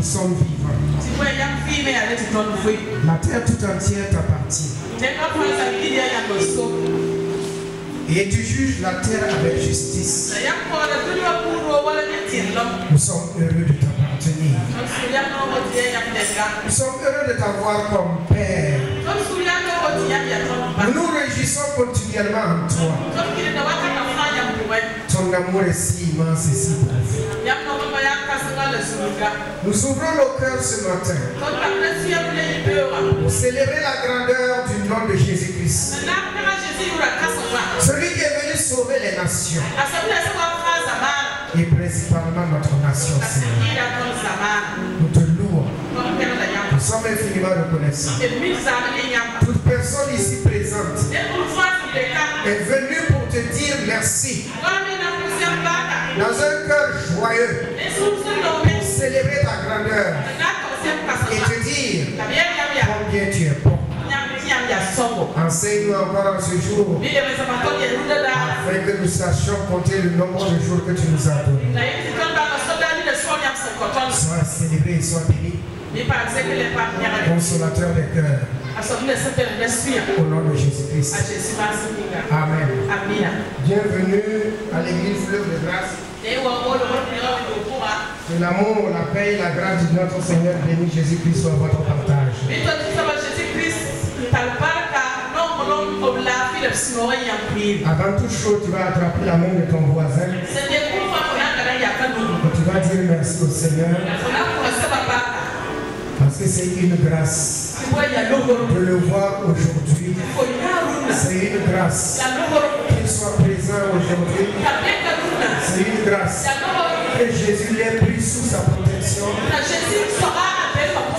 sommes vivants. La terre tout entière t'appartient. Et tu juges la terre avec justice. Nous sommes heureux de t'appartenir. Nous sommes heureux de t'avoir comme Père. Nous nous réjouissons continuellement en toi. Ton amour est si immense et si profond. Nous ouvrons nos cœurs ce matin pour célébrer la grandeur du nom de Jésus-Christ. Celui qui est venu sauver les nations. Et principalement notre nation, Seigneur. Nous te louons. Nous sommes infiniment reconnaissants. Toute personne ici présente est venue pour te dire merci. Dans un cœur joyeux, pour célébrer ta grandeur et te dire combien tu es bon. Enseigne-nous encore en ce jour afin que nous sachions compter le nombre de jours que tu nous as donné. Sois célébré et sois béni. Consolateur des cœurs. Au nom de Jésus-Christ. Amen. Bienvenue à l'église Fleuve de Grâce. Que l'amour, la paix et la grâce de notre Seigneur béni Jésus-Christ soit votre partage. Avant toute chose, tu vas attraper la main de ton voisin. Et tu vas dire merci au Seigneur. Parce que c'est une grâce de le voir aujourd'hui. C'est une grâce qu'il soit présent aujourd'hui. C'est une grâce que Jésus l'ait pris sous sa protection.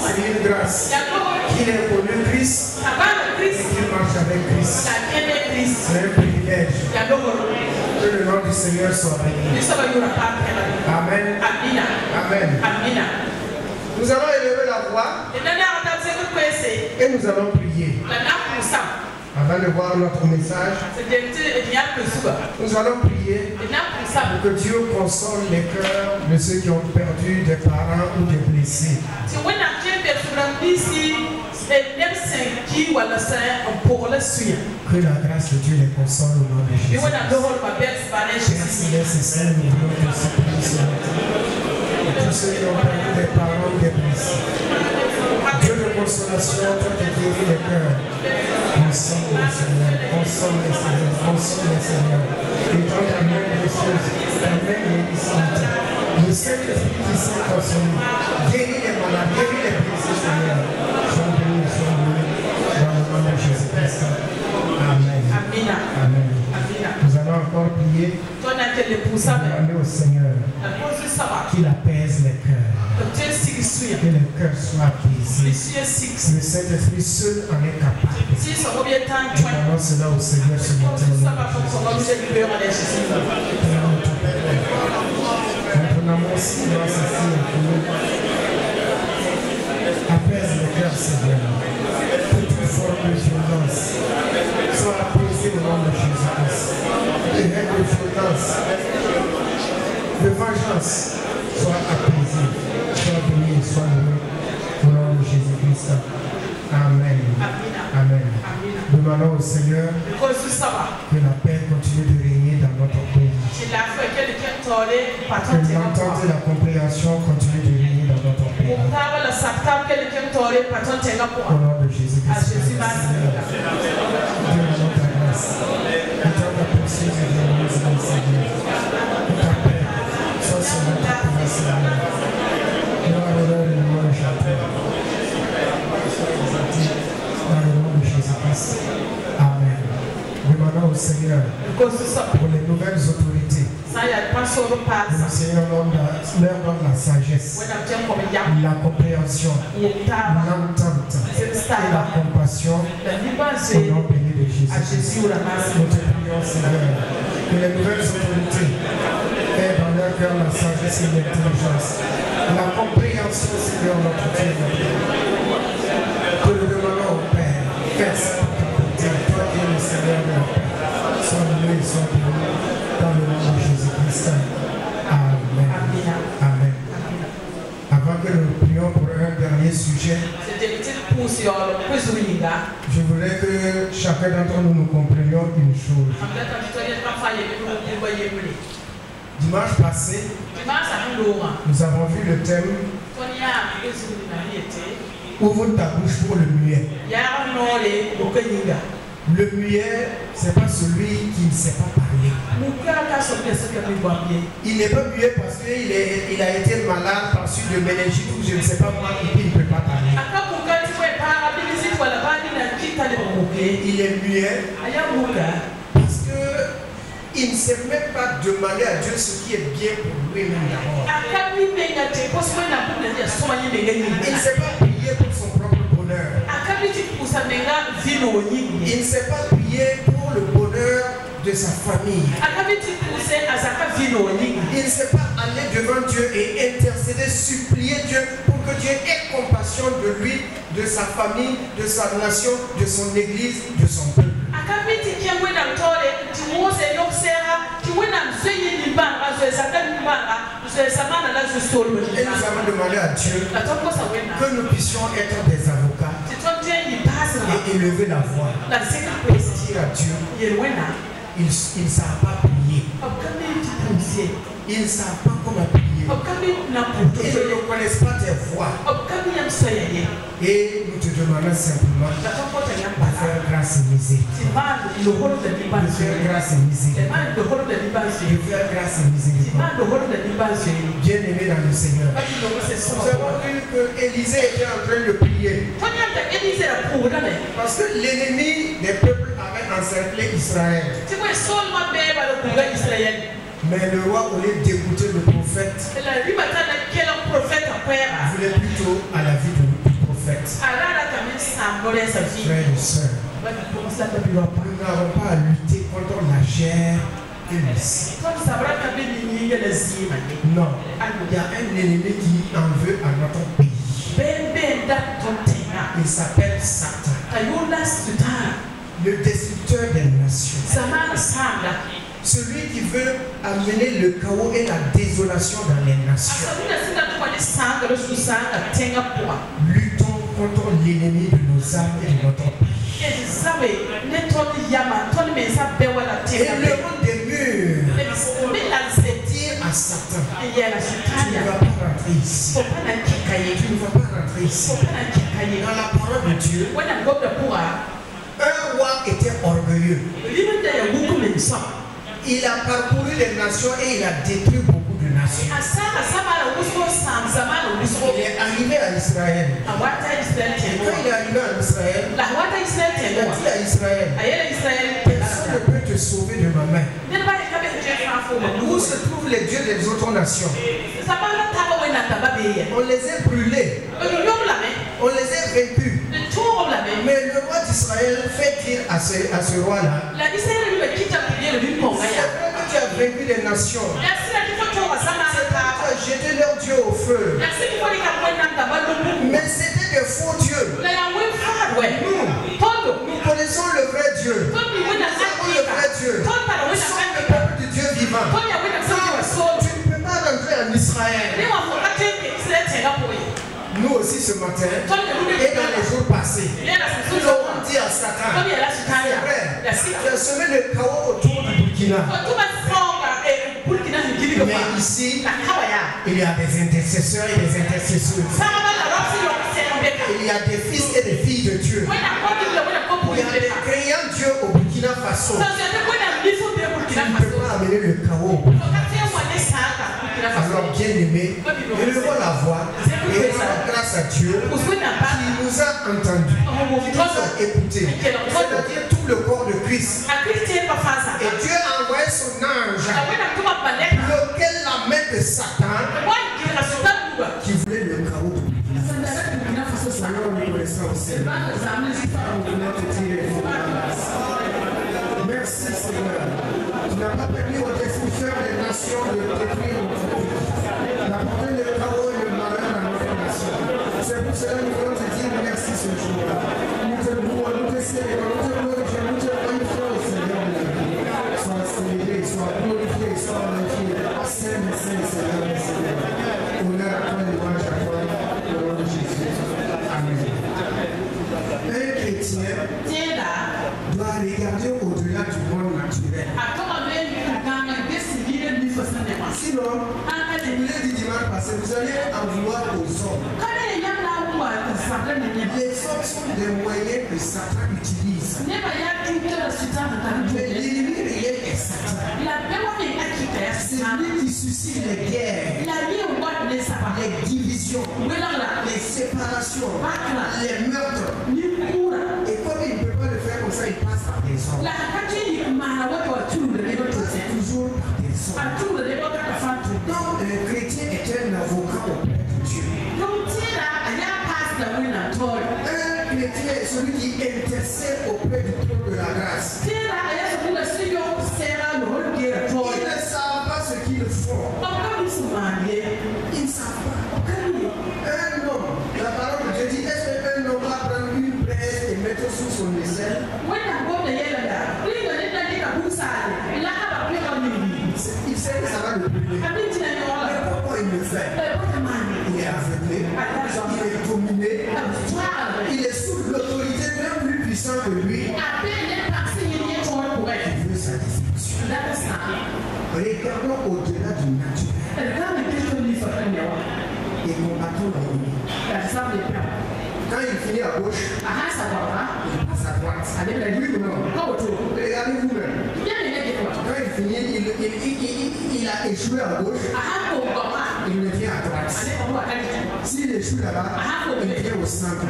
C'est une grâce qu'il ait connu Christ et qu'il marche avec Christ. C'est un privilège. Que le nom du Seigneur soit béni. Amen. Amen. Nous allons élever la voix et nous allons prier. Avant de voir notre message, nous allons prier pour que Dieu console les cœurs de ceux qui ont perdu des parents ou des blessés. Que la grâce de Dieu les console au nom de Jésus. Père céleste et saint, nous voulons te supplier ce matin. Tous ceux qui ont perdu des parents ou des blessés. Dieu de consolation, toi qui guéris les cœurs. Console les Seigneur, console les Seigneur, console les Seigneur. Et toi ta main précieuse, ta main guérissante. Le Saint-Esprit qui s'est consolé. Guéris les malades, guéris les blessés, Seigneur. Sois béni, dans le nom de Jésus-Christ. Amen. Amen. Nous allons encore prier. Demander au Seigneur qu'il apaise les cœurs. Que les cœurs soient apaisés. Le Saint-Esprit seul en est capable. Nous demandons cela au Seigneur ce matin. Notre amour si grâce ici apaise les cœurs, Seigneur. Toute forme de violence soit apaisée au nom de Jésus-Christ. Les règles de violence, de vengeance soit apaisées. Sois béni, sois heureux au nom de Jésus-Christ. Amen. Amen. Demandons au Seigneur que la paix continue de régner dans notre pays. Que l'entente et la compréhension continuent de régner dans notre pays. Au nom de Jésus-Christ. Dieu nous ta grâce. Et ta poursuite et de nous, Seigneur. Ta paix soit sur notre pays, Seigneur. Dans le nom de Jésus-Christ. Amen. Demandons au Seigneur pour les nouvelles autorités. Le Seigneur leur donne la sagesse, la compréhension, l'entente et la compassion au nom béni de Jésus-Christ. Nous te prions, Seigneur, que les nouvelles autorités aient dans leur cœur la sagesse et l'intelligence, la compréhension, Seigneur, notre Dieu. Que nous demandons au Père, fais ça pour ta bonté, toi qui es le Seigneur de la paix. Sois béni, sois béni, dans le nom de Jésus-Christ. Amen. Amen. Avant que nous nous prions pour un dernier sujet. Je voudrais que chacun d'entre nous comprenions une chose. Dimanche passé, nous avons vu le thème ouvre ta bouche pour le muet. Le muet, ce n'est pas celui qui ne sait pas parler. Il n'est pas muet parce qu'il a été malade par suite de méningite ou je ne sais pas moi et puis il ne peut pas parler. Il est muet parce qu'il ne sait même pas demander à Dieu ce qui est bien pour lui-même d'abord. Il ne sait pas prier pour son propre bonheur. Il ne sait pas prier pour le bonheur de sa famille. Il ne sait pas aller devant Dieu et intercéder, supplier Dieu pour que Dieu ait compassion de lui, de sa famille, de sa nation, de son église, de son peuple. Et nous avons demandé à Dieu que nous puissions être des avocats et élever la voix. Dire à Dieu, ils ne savent pas prier. Ils ne savent pas comment prier. Ils ne reconnaissent pas tes voix. Et nous te demandons simplement de faire grâce et miséricorde. De faire grâce et miséricorde. De faire grâce et miséricorde. Bien-aimés dans le Seigneur. Nous avons vu que Élisée était en train de prier. Parce que l'ennemi des peuples avait encerclé Israël. Mais le roi, au lieu d'écouter le prophète, voulait plutôt à la vie du prophète. Frères et sœurs, nous n'avons pas à lutter contre la chair et le sang. Non, il y a un ennemi qui en veut à notre pays. Il s'appelle Satan, le destructeur des nations. Celui qui veut amener le chaos et la désolation dans les nations. Luttons contre l'ennemi de nos âmes et de notre pays. Élevons des murs dire à Satan, tu ne vas pas rentrer ici. Tu ne vas pas rentrer ici. Dans la parole de Dieu, un roi était orgueilleux. Il a parcouru les nations et il a détruit beaucoup de nations. Il est arrivé à Israël. Et quand il est arrivé à Israël, il a dit à Israël, personne ne peut te sauver de ma main. Où se trouvent les dieux des autres nations? On les a brûlés. On les a vaincus. Mais le roi d'Israël fait dire à ce roi-là, c'est vrai que tu as vaincu les nations. C'est vrai que tu as jeté leurs dieux au feu. Mais c'était des faux dieux. Nous connaissons le vrai Dieu. Nous savons le vrai Dieu. Nous sommes le peuple du Dieu vivant. Tu ne peux pas rentrer en Israël. Nous aussi ce matin et dans les jours passés, nous avons dit à Satan, c'est vrai, tu as semé le chaos autour du Burkina. Mais ici, il y a des intercesseurs et des intercesseuses. Il y a des fils et des filles de Dieu. Il y a des créants Dieu au Burkina Faso. Tu ne peux pas amener le chaos. Alors bien aimé, élevons la voix et rendons grâce à Dieu qui nous a entendus, qui nous a écoutés, c'est-à-dire tout le corps de Christ. Et Dieu a envoyé son ange bloquer la main de Satan qui voulait le chaos de Burkina Faso. Seigneur, nous connaissons au Seigneur. Merci Seigneur. Tu n'as pas permis aux destructeurs des nations de détruire notre pays. D'apporter le chaos et le malheur à notre nation. C'est pour cela que nous voulons te dire merci ce jour-là. Nous te louons, nous te célébrons, nous te glorifions, nous te magnifions, Seigneur de la vie. Sois célébré, sois glorifié, sois magnifié. Saint, Seigneur, Seigneur. Honneur à toi, louange à toi. chrétien doit regarder au-delà du monde naturel. Sinon, je vous l'ai dit dimanche passé, vous allez en vouloir aux hommes. Les hommes sont des moyens que Satan utilise. Mais l'ennemi réel est Satan. C'est lui qui suscite les guerres, les divisions, les séparations, les meurtres. Et comme il ne peut pas le faire comme ça, il passe par des hommes. C'est toujours par des hommes. Donc, le chrétien est un avocat auprès de Dieu. Un chrétien est celui qui intercède auprès du trône de la grâce. Ils ne savent pas ce qu'ils font. Ils ne savent pas. Un homme, la parole de Dieu dit, est-ce qu'un homme va prendre une braise et mettre sous son aisselle? Il sait que ça va le brûler. Mais pourquoi il le fait? Il est aveuglé, il est dominé, il est sous l'autorité d'un plus puissant que lui. Il veut sa destruction. Regardons au-delà du naturel et combattons l'ennemi. Quand il finit à gauche, il passe à droite. Oui ou non? Regardez vous-même. Quand il finit, il a échoué à gauche, il ne vient à droite. S'il échoue là-bas, il vient au centre.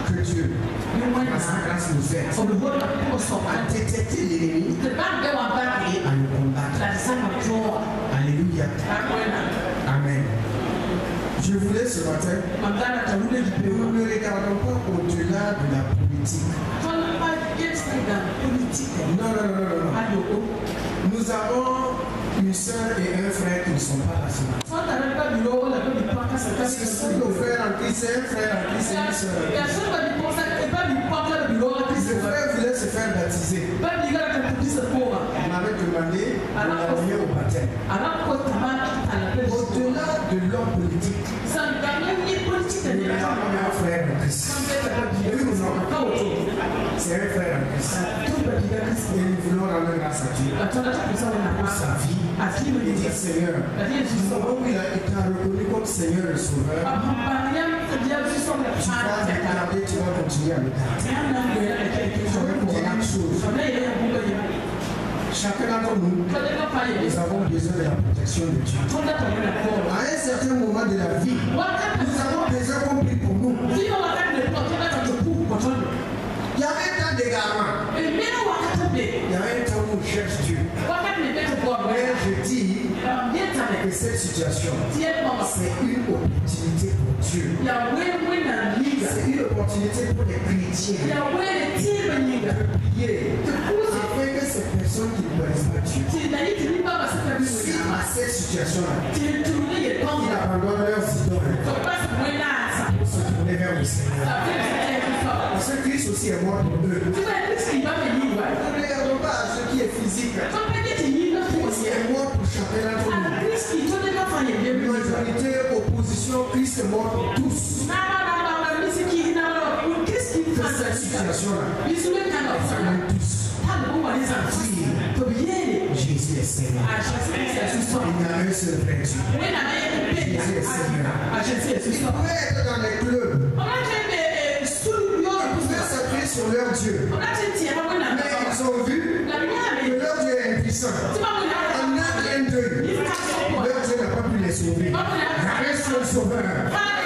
Que Dieu, par sa grâce, nous aide à détecter l'ennemi et à le combattre. Alléluia. Amen. Je voulais ce matin, nous ne regardons pas au-delà de la politique. Non. Nous avons une soeur et un frère qui ne sont pas là ce matin. Ce sont nos frères en Christ, c'est un frère en Christ et une soeur en Christ. Le frère voulait se faire baptiser. On m'avait demandé de l'envoyer au baptême. Au-delà de l'homme politique, nous avons un frère en Christ. C'est un frère en Christ. Et nous voulons rendre grâce à Dieu pour sa vie. Et dire Seigneur, moment où il a été reconnu comme Seigneur et Sauveur, tu vas me garder, tu vas continuer à me garder. J'aurais pour une chose. Chacun d'entre nous, nous avons besoin de la protection de Dieu. À un certain moment de la vie, nous avons besoin qu'on prie pour nous. Il y avait un temps d'égarement. Il y avait un temps où on cherche Dieu. Mais je dis que cette situation, c'est une opportunité pour Dieu. C'est une opportunité pour les chrétiens de prier afin que ces personnes qui ne connaissent pas Dieu, si à cette situation-là, ils abandonnent leurs idoles pour se tourner vers le Seigneur. Parce que Christ aussi est mort pour eux. Ne regardons pas à ce qui est physique. Il est mort pour chacun d'entre nous. Majorité, opposition, Christ est mort pour tous. Que cette situation-là, ça nous tous. Jésus est Seigneur. Il n'y a un seul vrai Dieu. Jésus est Seigneur. Ils pouvaient être dans les clubs. Ils pouvaient s'appuyer sur leur Dieu. Mais ils ont vu que leur Dieu est impuissant. En un clin d'œil, leur Dieu n'a pas pu les sauver. Il y a un seul sauveur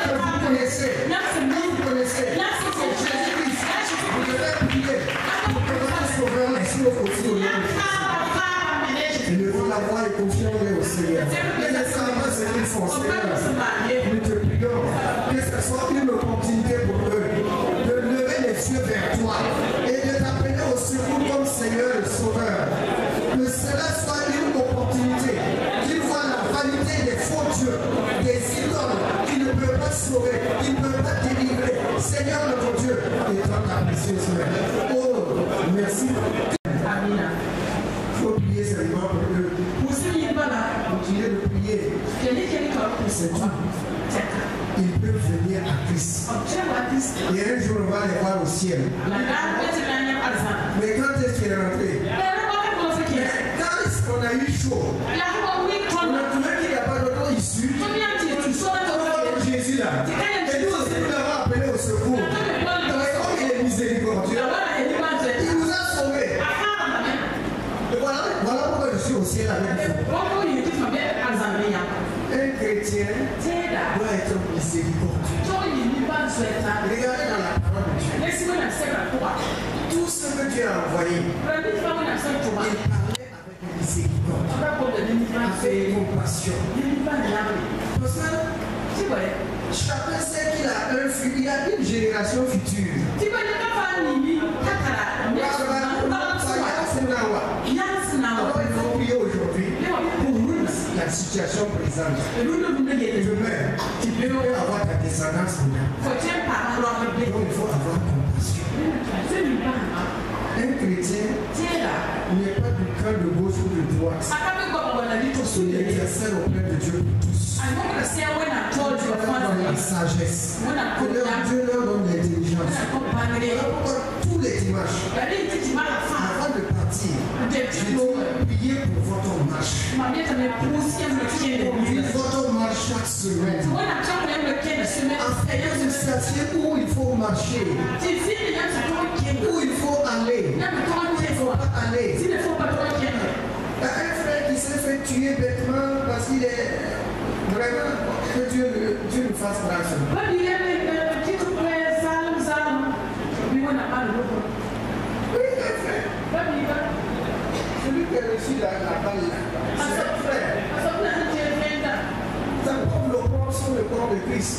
que vous connaissez. Vous connaissez. C'est Jésus-Christ. Vous devez prier pour que votre sauveur les sauve aussi au nom de Jésus. Élevons la voix et confions-les au Seigneur. Mais ne savent pas ce qu'ils font, Seigneur. Nous te prions que ce soit une opportunité pour eux de lever les yeux vers toi et de t'appeler au secours comme Seigneur et Sauveur. Que cela soit une opportunité qu'ils voient la vanité des faux dieux, des idoles qui ne peuvent pas sauver, qui ne peuvent pas délivrer. Seigneur notre Dieu, et toi ta précieuse main. Oh, merci. Amen. Il faut prier seulement pour eux. Continuez de prier. C'est tout. ils peuvent venir à Christ. Et un jour, on va les voir au ciel. Mais quand est-ce qu'il est rentré? Quand on a eu chaud, on a trouvé qu'il n'y a pas d'autre issue. Jésus là. Et nous aussi, nous l'avons appelé au secours. Donc, comme il est miséricordieux, il nous a sauvés. Et voilà pourquoi je suis au ciel avec vous. Un chrétien doit être miséricordieux. Regardez dans la parole de Dieu. Tout ce que Dieu a envoyé, il parlait avec miséricorde, avec compassion. Parce que chacun sait qu'il a il a une génération future. Alors il faut prier aujourd'hui pour la situation présente. Demain, tu peux avoir ta descendance dedans. Donc il faut avoir compassion. Un chrétien n'est pas du camp de gauche ou de droite. Il est intercède auprès de Dieu pour tous. Dans la sagesse. Dieu leur donne l'intelligence. Tous les dimanches, avant de partir, je dis priez pour votre marche. Votre marche chaque semaine. En faisant ce sentier où il faut marcher, où il faut aller, où il ne faut pas aller. Un frère qui s'est fait tuer bêtement parce qu'il est vraiment que Dieu nous fasse grâce. Oui, un frère. Celui qui a reçu la balle là, c'est un frère. Ça comme le corps sur le corps de Christ.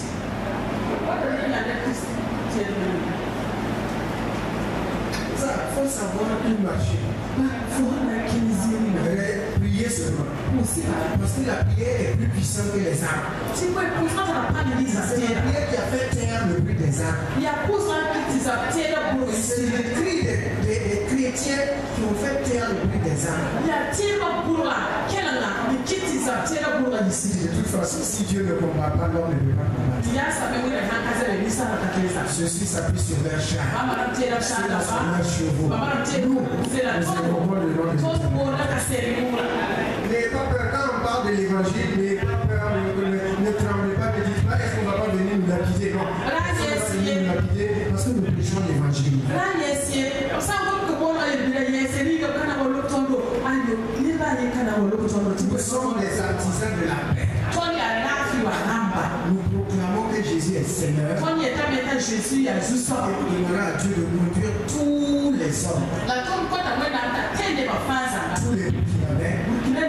Ça, il faut savoir où marcher. Prier seulement. Parce que la prière est plus puissante que les armes. C'est la prière qui a fait taire le bruit des armes. C'est le cri des chrétiens qui ont fait taire le bruit des armes. De toute façon, si Dieu ne combat pas, l'homme ne peut pas combattre. Je suis appuyé sur leur char. Sur leurs chevaux. Nous invoquons le nom de Dieu. N'ayez pas peur, quand on parle de l'évangile, n'ayez pas peur, ne tremblez pas, ne dites pas, est-ce qu'on ne va pas venir nous lapider? Non, on va venir nous lapider parce que nous prêchons l'évangile. Nous sommes les artisans de la paix. Nous proclamons que Jésus est Seigneur. Et il demandera à Dieu de conduire tous les hommes. Tous les Burkinabés.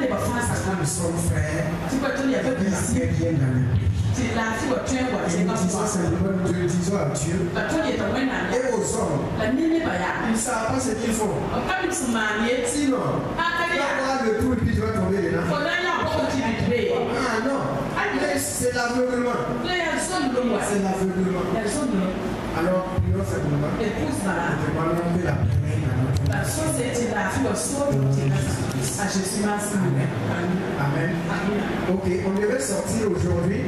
Parce que nous sommes frères. Et la paix vient dans le pays. Et nous disons simplement, nous le disons à Dieu et aux hommes. Ils ne savent pas ce qu'ils font. Sinon, le trou et puis tu vas tomber dedans. Ah non, c'est l'aveuglement. C'est l'aveuglement. Alors, prions simplement. Demandons que la paix Amen. Ok, on devait sortir aujourd'hui.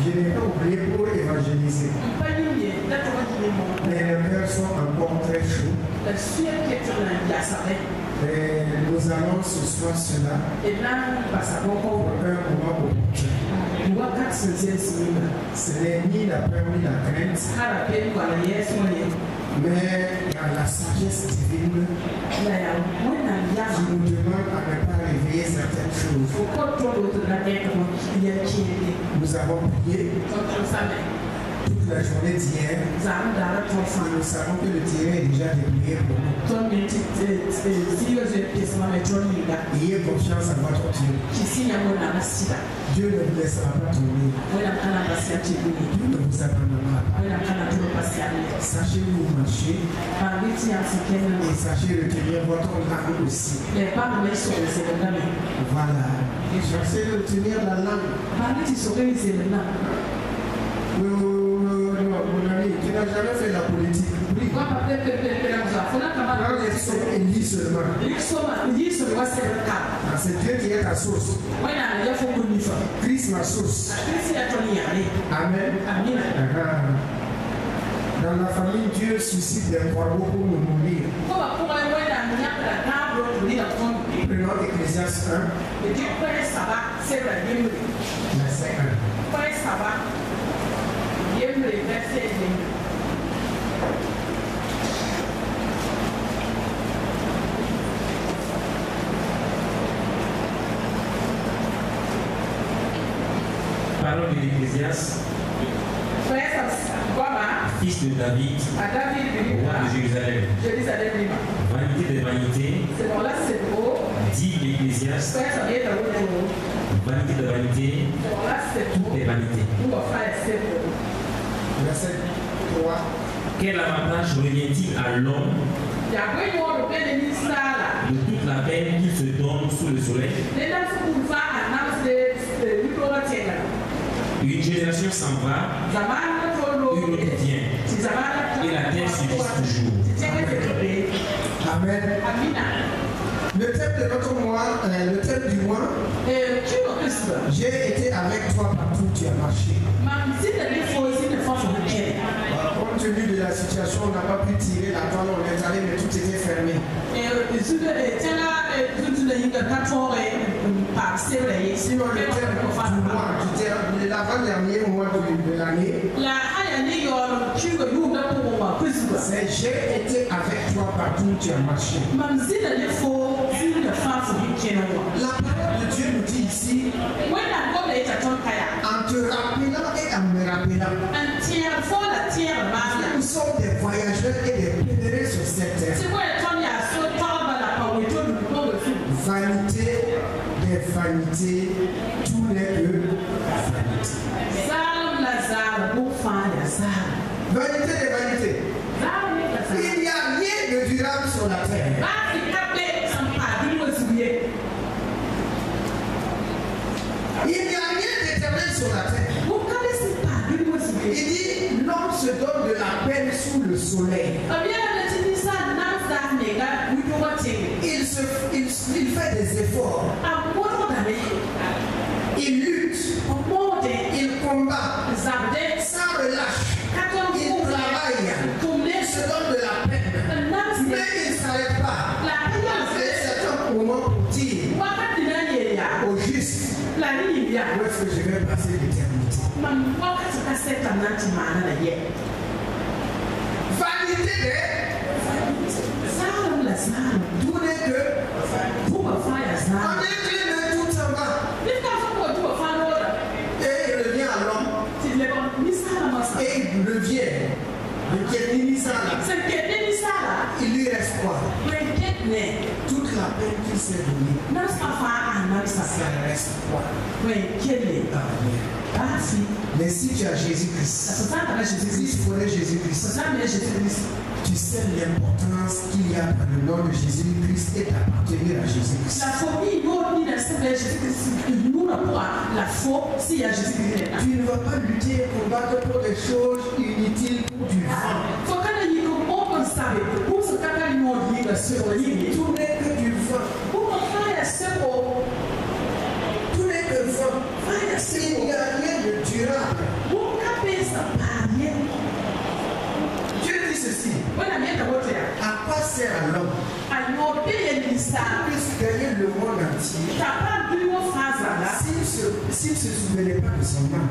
Je n'ai pas oublié pour évangéliser. Les lèvres sont encore très chauds. Et nous allons ce soir cela pour un moment opportun. Ce n'est ni la peur ni la crainte, mais la sagesse divine qui nous demande à ne pas réveiller certaines choses. Nous avons prié toute la journée d'hier et nous savons que le terrain est déjà débrouillé pour nous. Ayez confiance en votre Dieu. Dieu ne vous laissera pas tomber. Dieu ne vous abandonnera pas. Sachez où vous marchez et sachez retenir votre langue aussi. Voilà. Sachez retenir la langue. Mon ami qui n'a jamais fait la politique, oui. Quand il et lis seulement. C'est Dieu qui est ta source. Christ ma source. Amen. Dans la famille, Dieu suscite des corbeaux pour nous nourrir. Prenons Ecclésiaste 1. Verset 1. Parole de l'Ecclésiaste, fils de David, roi de Jérusalem. Vanité des vanités, dit l'Ecclésiaste, vanité de vanité, toutes les vanités. Verset 3. Quel avantage revient-il à l'homme de toute la peine qu'il se donne sous le soleil? Une génération s'en va, une autre vient, et la terre subsiste toujours. Amen. Le thème de notre mois, le thème du mois, j'ai été avec toi partout où tu as marché. Compte tenu de la situation, on n'a pas pu tirer la toile, on est allé, mais tout était fermé. Sinon, le thème du mois, l'avant-dernier mois de l'année, c'est j'ai été avec toi partout où tu as marché. La parole de Dieu nous dit ici, en te rappelant et en me rappelant, nous sommes des voyageurs et des pèlerins sur cette terre. Vanité des vanités, tout n'est que vanité. Vanité des vanités. Il n'y a rien de durable sur la terre. Il n'y a rien d'éternel sur la terre. Il dit, l'homme se donne de la peine sous le soleil. Il fait des efforts. Il lutte. Il combat. Sans relâche. Il travaille. Il se donne de la peine. Mais il ne s'arrête pas. Il fait certains moments pour dire au juste où est-ce que je vais passer l'éternité. Vanité tout n'est que on est que tout s'en va. Et il revient à l'homme. Et il revient. Il lui reste quoi? Toute la peine qu'il s'est donnée. Ça reste quoi? Mais si tu as Jésus-Christ, si tu connais Jésus-Christ, tu sais l'importance qu'il y a dans le nom de Jésus-Christ et d'appartenir à Jésus-Christ. Tu ne vas pas lutter et combattre pour des choses inutiles pour du vent. Tout n'est que du vent. Tout n'est que vent. Il n'y a rien de durable. Dieu dit ceci. À quoi sert à l'homme puisse gagner le monde entier s'il ne se souvenait pas de son âme?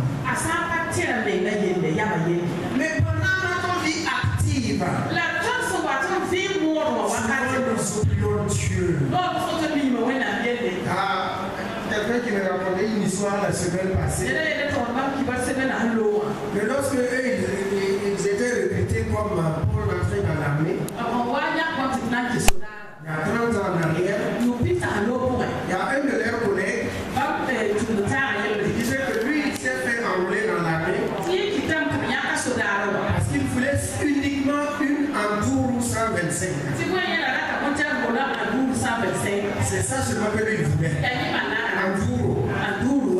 Mais pendant notre vie active, nous oublions Dieu. Quelqu'un qui me racontait une histoire la semaine passée. Mais lorsque eux, ils étaient recrutés comme pour rentrer dans l'armée, il y a 30 ans en arrière, il y a un de leurs collègues qui disait que lui, il s'est fait enrôler dans l'armée parce qu'il voulait uniquement une Entourou 125. C'est ça seulement que lui il voulait. Entourou.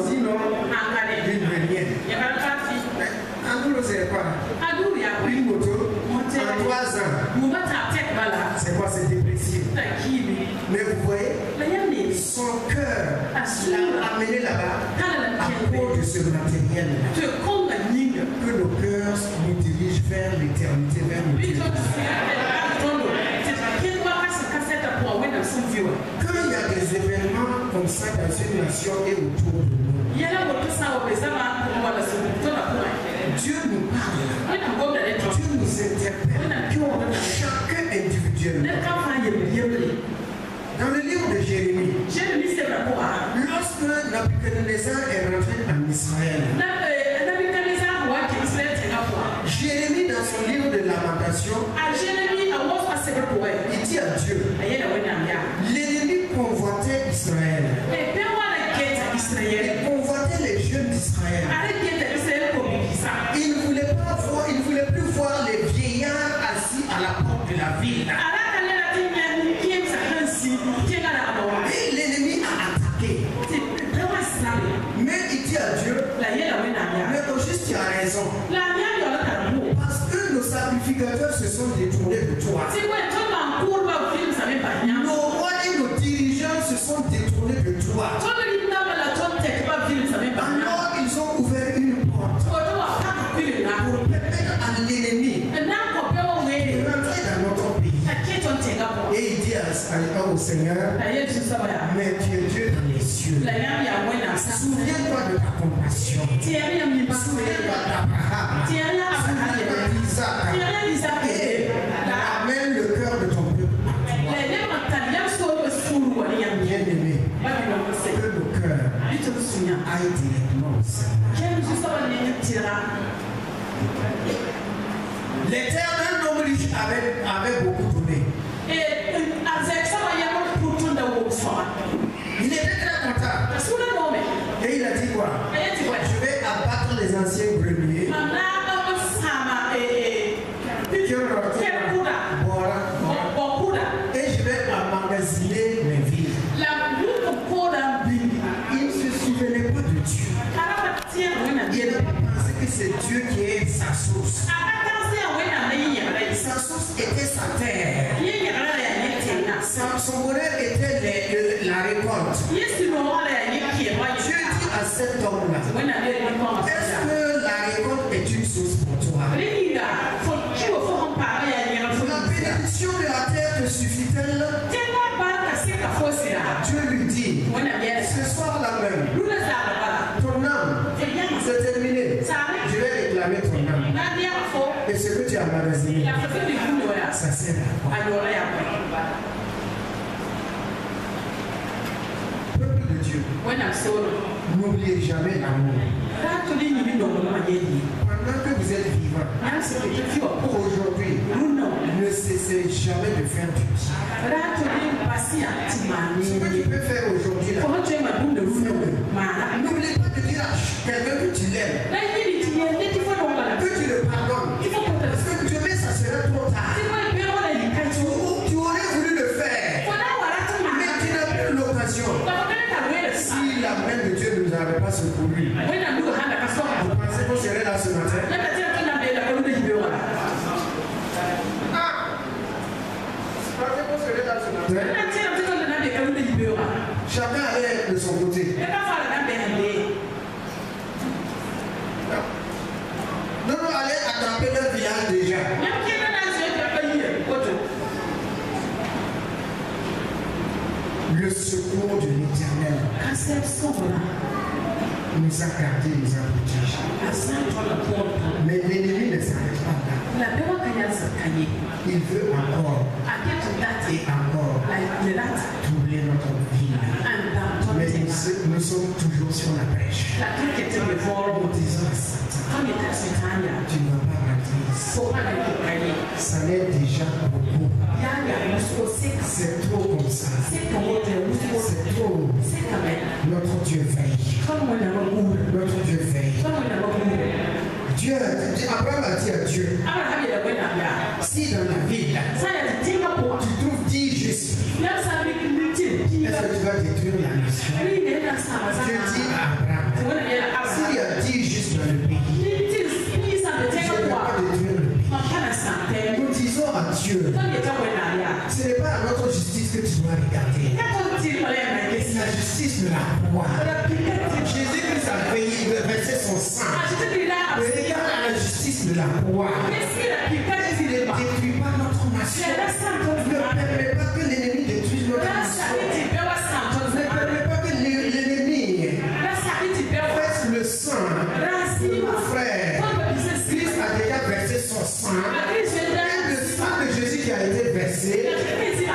Sinon, il ne veut rien. Entourou, c'est quoi? Une moto en 3 ans. C'est quoi? C'est dépressif. l'a amené là-bas à cause de ce matériel que nos cœurs nous dirigent vers l'éternité, vers le Dieu. Quand il y a des événements comme ça dans une nation et autour de nous, Dieu nous parle, Dieu nous interpelle, chacun individuellement. Dans le livre de Jérémie, lorsque Nabuchodonosor est rentré en Israël, Jérémie dans son livre de lamentation, il dit à Dieu, l'ennemi convoitait Israël, il convoitait les jeunes d'Israël. Il ne voulait plus voir les vieillards assis à la porte de la ville. Et l'ennemi a attaqué. Mais il dit à Dieu, mais au juste tu as raison. Parce que nos sacrificateurs se sont détournés de toi. Nos rois et nos dirigeants se sont détournés de toi. Alors ils ont ouvert une porte pour permettre à l'ennemi de rentrer dans notre pays. Et il dit au Seigneur, mais tu es Dieu dans les cieux. Souviens-toi de ta compassion. Souviens-toi d'Abraham. Souviens-toi d'Isaac. Et ramène le cœur de ton peuple à toi. Bien-aimé, que nos cœurs aillent directement au Seigneur. L'Éternel homme riche avait beaucoup donné. Il était très content. Et il a dit quoi? Je vais abattre les anciens greniers. Et je vais emmagasiner mes villes. Il ne se souvenait pas de Dieu. Il n'a pas pensé que c'est Dieu qui est sa source. Sa source était sa terre. Son bonheur était la récolte. Dieu dit à cet homme-là, est-ce que la récolte est une source pour toi? La bénédiction de la terre te suffit-elle? Dieu lui dit, ce soir-là même, ton âme, c'est terminé. Je vais réclamer ton âme. Et ce que tu as magasiné, ça sert à quoi? Peuple de Dieu, n'oubliez jamais l'amour. Pendant que vous êtes vivant, aujourd'hui, ne cessez jamais de faire du bien. Ce que tu peux faire aujourd'hui, n'oublie pas de dire à quelqu'un que tu l'aimes, que tu le pardonnes. Parce que demain, ça sera trop tard. Tu aurais voulu le faire, mais tu n'as plus l'occasion. Si la main de Dieu ne nous avait pas secouru, vous pensez qu'on serait là ce matin? Chacun allait de son côté. Non, allez attraper leur village déjà. Le secours de l'Éternel nous a gardés, nous a protégés. Mais l'ennemi ne s'arrête pas là. Il veut encore et encore troubler notre vie. Mais nous sommes toujours sur la brèche. Nous disons à Satan, tu ne vas pas rentrer ici. Ça l'est déjà beaucoup. C'est trop comme ça. C'est trop. Notre Dieu veille. Notre Dieu veille. Dieu, Abraham a dit à Dieu, si dans la ville, tu trouves 10 justes, est-ce que tu vas détruire la nation? Dieu dit à Abraham, s'il y a 10 justes dans le pays, je ne vais pas détruire le pays. Nous disons à Dieu, ce n'est pas à notre justice que tu dois regarder. C'est la justice de la croix. de la croix. Il ne détruit pas notre nation. Ne permet pas que l'ennemi détruise notre nation. Ne permet pas que l'ennemi verse le sang de nos frères. Christ a déjà versé son sang. Et le sang de Jésus qui a été versé, c'était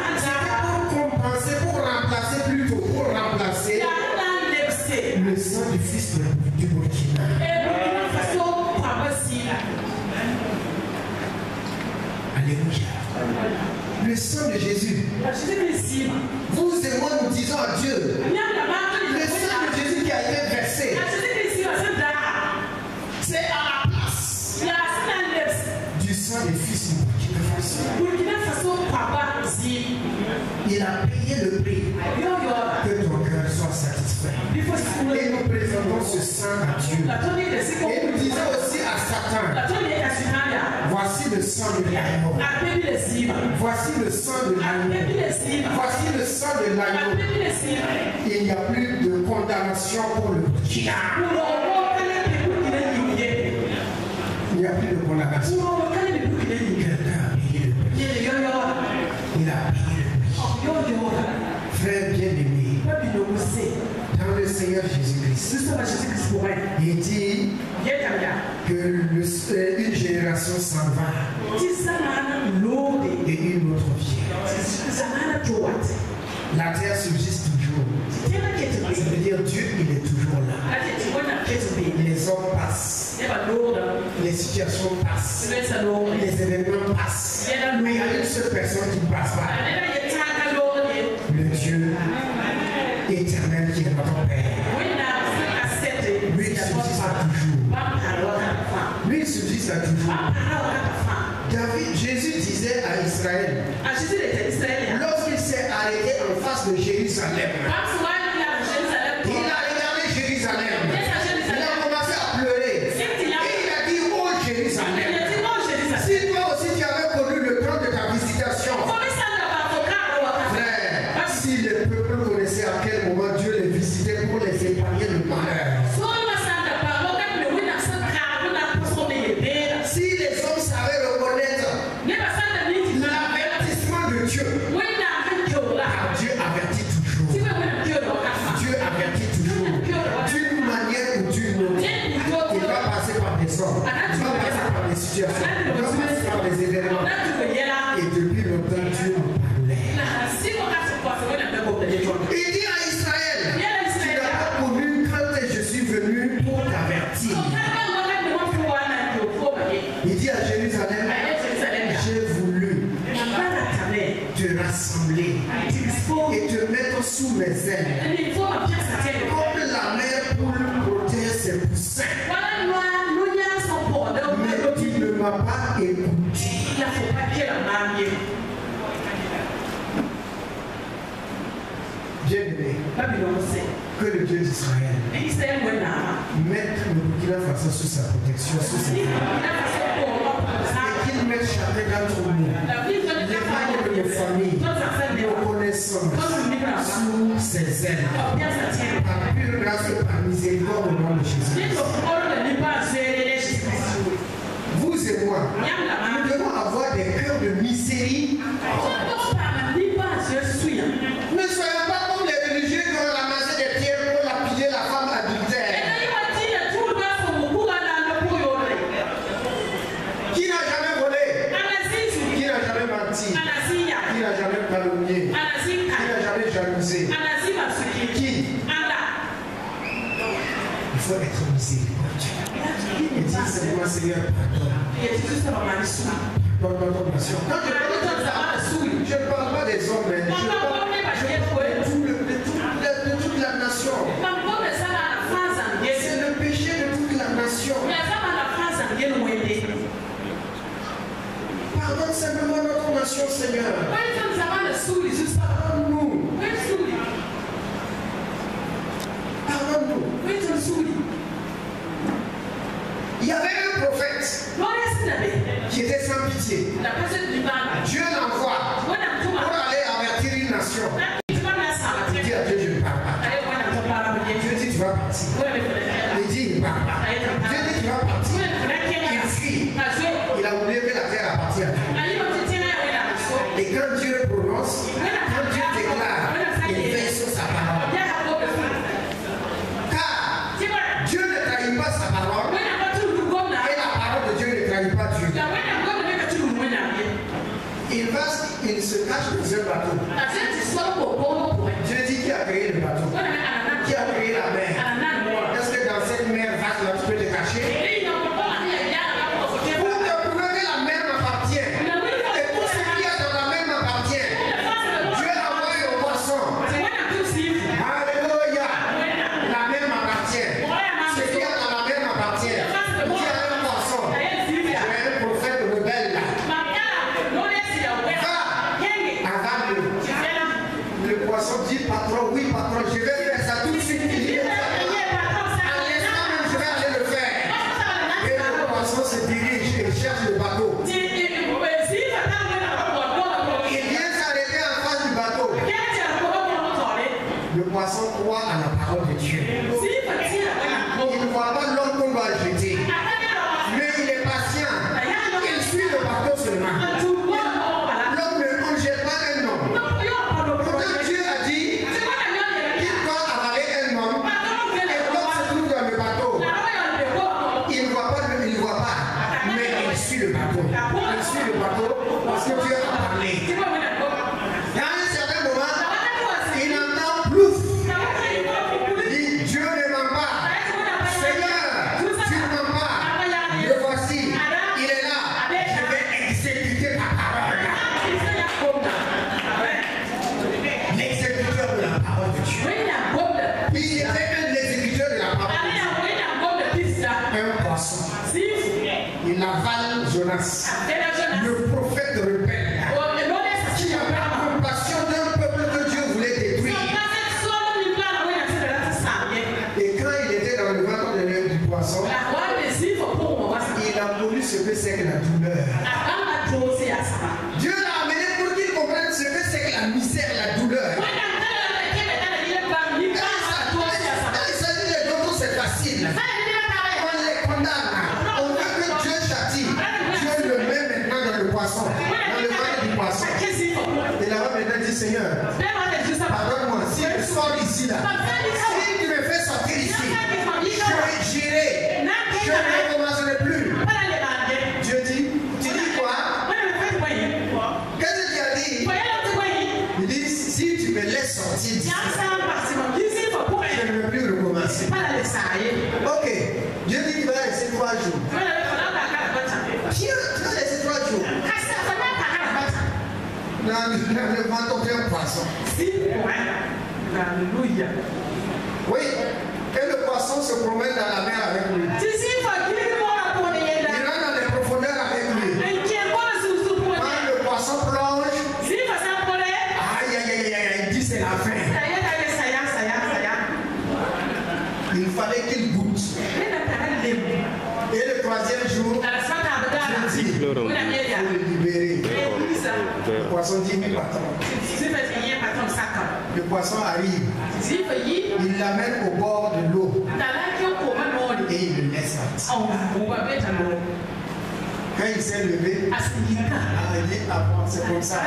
pour compenser, pour remplacer plutôt, pour remplacer le sang du fils du Burkina. Alléluia. Le sang de Jésus. Vous et moi nous disons à Dieu, le sang de Jésus qui a été versé, c'est à la place du sang des fils du Burkina Faso. Il a payé le prix que ton cœur soit satisfait. Et nous présentons ce sang à Dieu. Et nous disons aussi à Satan, voici le sang de l'agneau. Voici le sang de l'agneau. Voici le sang de l'agneau. Il n'y a plus de condamnation pour le Burkina. Il n'y a plus de condamnation. Il a payé le prix. Frère bien-aimé, dans le Seigneur Jésus-Christ, il dit que une génération s'en va et une autre vient. La terre subsiste toujours. Ça veut dire Dieu, il est toujours là. Les hommes passent. Les situations passent. Les événements passent. Mais il y a une seule personne qui ne passe pas. Le Dieu éternel qui est notre Père. Lui, il subsiste à toujours. Lui, il subsiste à toujours. Jésus disait à Israël, lorsqu'il s'est arrêté en face de Jérusalem, il a regardé Jérusalem, il a commencé à pleurer, et il a dit, oh Jérusalem, si toi aussi tu avais connu le temps de ta visitation, frère, si le peuple connaissait à quel moment Dieu les visitait pour les épargner le malheur, si les hommes savaient reconnaître l'avertissement de Dieu, Dieu avertit toujours. Dieu avertit toujours. D'une manière ou d'une autre. Il va passer par des hommes. Il va passer par des situations. Il va passer par des événements. Et depuis longtemps, Dieu nous parlait. Il dit à Israël, tu n'as pas connu quand je suis venu pour t'avertir. Il dit à Jérusalem, j'ai voulu te rassembler et te mettre sous mes ailes, comme la mère poule protège ses poussins. Mais tu ne m'as pas écouté. Bien-aimé, que le Dieu d'Israël mette le Burkina Faso sous sa protection, sous ses ailes. Et qu'il mette chacun d'entre nous, les membres de nos familles, nos connaissances, sous ses ailes. Par pure grâce et par miséricorde au nom de Jésus. Vous et moi, nous devons avoir des cœurs de miséricorde. Ne soyons pas comme les religieux qui ont ramassé des pierres pour lapider la femme adultère. Qui n'a jamais volé? Qui n'a jamais menti? Qui n'a jamais calomnié? Qui n'a jamais jalousé? Qui? Il faut être miséricordieux. Et dire simplement, Seigneur, pardonne. Pardonne notre nation. Quand je ne parle pas des hommes, mais je parle de toute la nation. C'est le péché de toute la nation. Pardonne simplement notre nation, Seigneur. Pardonne-nous. Pardonne-nous. Il y avait un prophète qui était sans pitié. Dieu l'envoie pour aller avertir une nation. Il dit à Dieu, je ne parle pas. Dieu dit, tu vas partir. Il dit, il ne parle pas. Dieu dit, tu vas partir. Il fuit. Il se cache dans un bateau. Dieu dit qui a créé le bateau? Qui a créé la mer? Est-ce que dans cette mer vaste là, tu peux te cacher? Pour te prouver que la mer m'appartient. Et tout ce qu'il y a dans la mer m'appartient. Dieu a envoyé au poisson. Alléluia. La mer m'appartient. Ce qu'il y a dans la mer m'appartient. Il y a un poisson. Tu es un prophète rebelle là. Le poisson dit patron, oui patron, je vais faire ça tout de suite. À l'instant même, je vais aller le faire. Et le poisson se dirige et cherche le bateau. Il vient s'arrêter en face du bateau. Le poisson croit à la parole de Dieu. Il ne voit pas l'homme qu'on doit jeter. Mais il est patient. Il suit le bateau seulement. L'homme ne jette pas un homme. Pourtant Dieu a dit qu'il doit avaler un homme. Et l'homme se trouve dans le bateau. Il ne voit pas, mais il suit le bateau. Il suit le bateau parce que Dieu a parlé. Et à un certain moment, il entend plouf. Il dit Dieu ne ment pas. Seigneur, tu ne mens pas. Le voici. Il est là. Je vais exécuter ta parole. L'exécuteur de la parole de Dieu. Il était un exécuteur de la parole de Dieu. Un poisson. Il avale Jonas, le prophète rebelle, qui avait compassion d'un peuple que Dieu voulait détruire. Et quand il était dans le ventre du poisson, il a connu ce que c'est que la douleur. Dieu l'a amené pour qu'il comprenne ce que c'est que la misère, la douleur. Quand il s'agit des autres, c'est facile. On les condamne. On veut que Dieu châtie. Dieu le met maintenant dans le poisson, dans le ventre du poisson. Et là-bas maintenant dit Seigneur, pardonne-moi, si je sors ici là, si tu me fais sortir ici, j'irai, je ne recommencerai plus. Dieu dit, tu dis quoi? Qu'est-ce que tu as dit? Il dit, si tu me laisses sortir d'ici, je ne veux plus recommencer. Ok, Dieu dit qu'il va laisser 3 jours. Pierre, tu vas laisser 3 jours. Dans le ventre d'un poisson. Oui, et le poisson se promène dans la mer avec lui. Il rentre dans les profondeurs avec lui. Quand le poisson plonge, aïe, il dit c'est la fin. Il fallait qu'il goûte. Et le 3e jour, Dieu dit, pour le libérer. Le poisson dit, oui, patron. Le poisson arrive. Il l'amène au bord de l'eau. Et il le laisse partir. Quand il s'est levé, il dit, ah bon, c'est comme ça.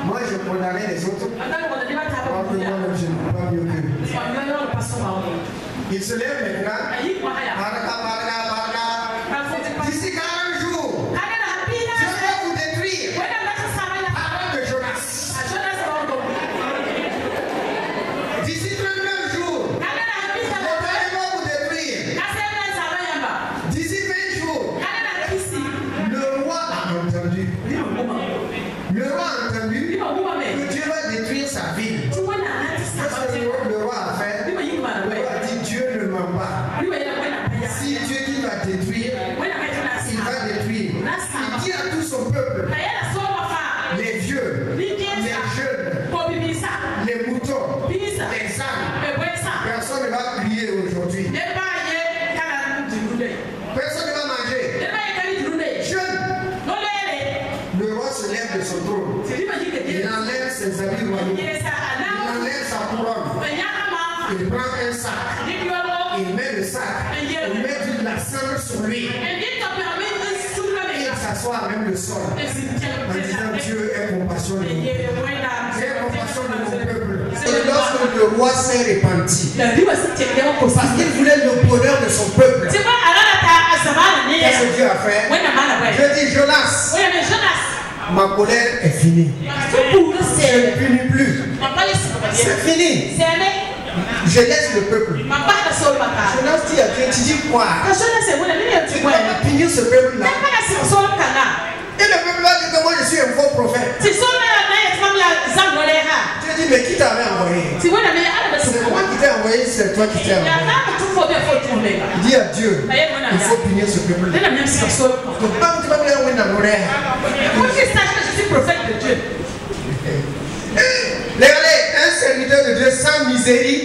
Moi je condamnais les autres. Moi-même, je ne peux pas mieux qu'eux. Il se lève maintenant. D'ici 40 jours, je vais vous détruire. Parole de Jonas. D'ici 39 jours, le Père va vous détruire. D'ici 20 jours, le roi a entendu. Le roi a entendu que Dieu va détruire sa ville. Qu'est-ce que le roi a fait? Le roi a dit Dieu ne ment pas. Si Dieu qui va détruire, il va détruire. Il dit à tout son peuple, les vieux, les jeunes, les moutons, les ânes, personne ne va crier aujourd'hui. Personne ne va manger. Jeune, le roi se lève de son trône. Il enlève ses habits royaux. Il enlève sa couronne. Il prend un sac. Il met le sac. Il met de la cendre sur lui. Il s'assoit même le sol. En disant Dieu est compassionné. Dieu est compassion de mon peuple. Et lorsque le roi s'est repenti, parce qu'il voulait le bonheur de son peuple, qu'est-ce que Dieu a fait? Dieu dit Jonas, Ma colère est finie. Je ne punis plus. C'est fini. Je laisse le peuple. Jonas dit à Dieu, tu dis quoi? Tu dois punir ce peuple-là. Et le peuple va dire que moi je suis un faux prophète. Dieu dit, mais qui t'avait envoyé? C'est moi qui t'ai envoyé, c'est toi qui t'es envoyé. Il dit à Dieu, il faut punir ce peuple-là. Je suis prophète de Dieu. Regardez, un serviteur de Dieu sans misérie.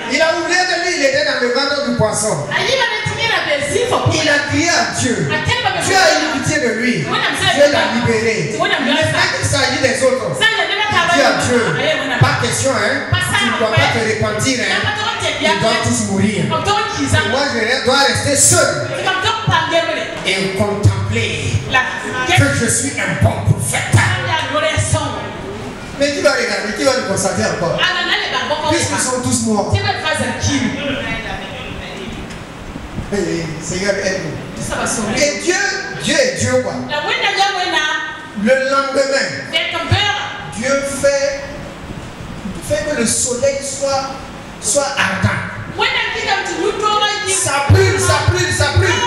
Il a oublié que lui, il était dans le ventre du poisson. Il a crié à Dieu. Dieu a eu pitié de lui. Dieu l'a libéré. Maintenant qu'il s'agit des autres, il dit à Dieu, pas question, hein? Tu ne dois pas te repentir, hein? Ils doivent tous mourir. Moi, je dois rester seul et contempler que je suis un bon prophète. Mais qui va regarder? Qui va le constater encore? Puisqu'ils sont tous morts. Seigneur, aide-nous. Et Dieu est Dieu, quoi. Le lendemain, Dieu fait que le soleil soit ardent. Ça brûle, ça brûle, ça brûle.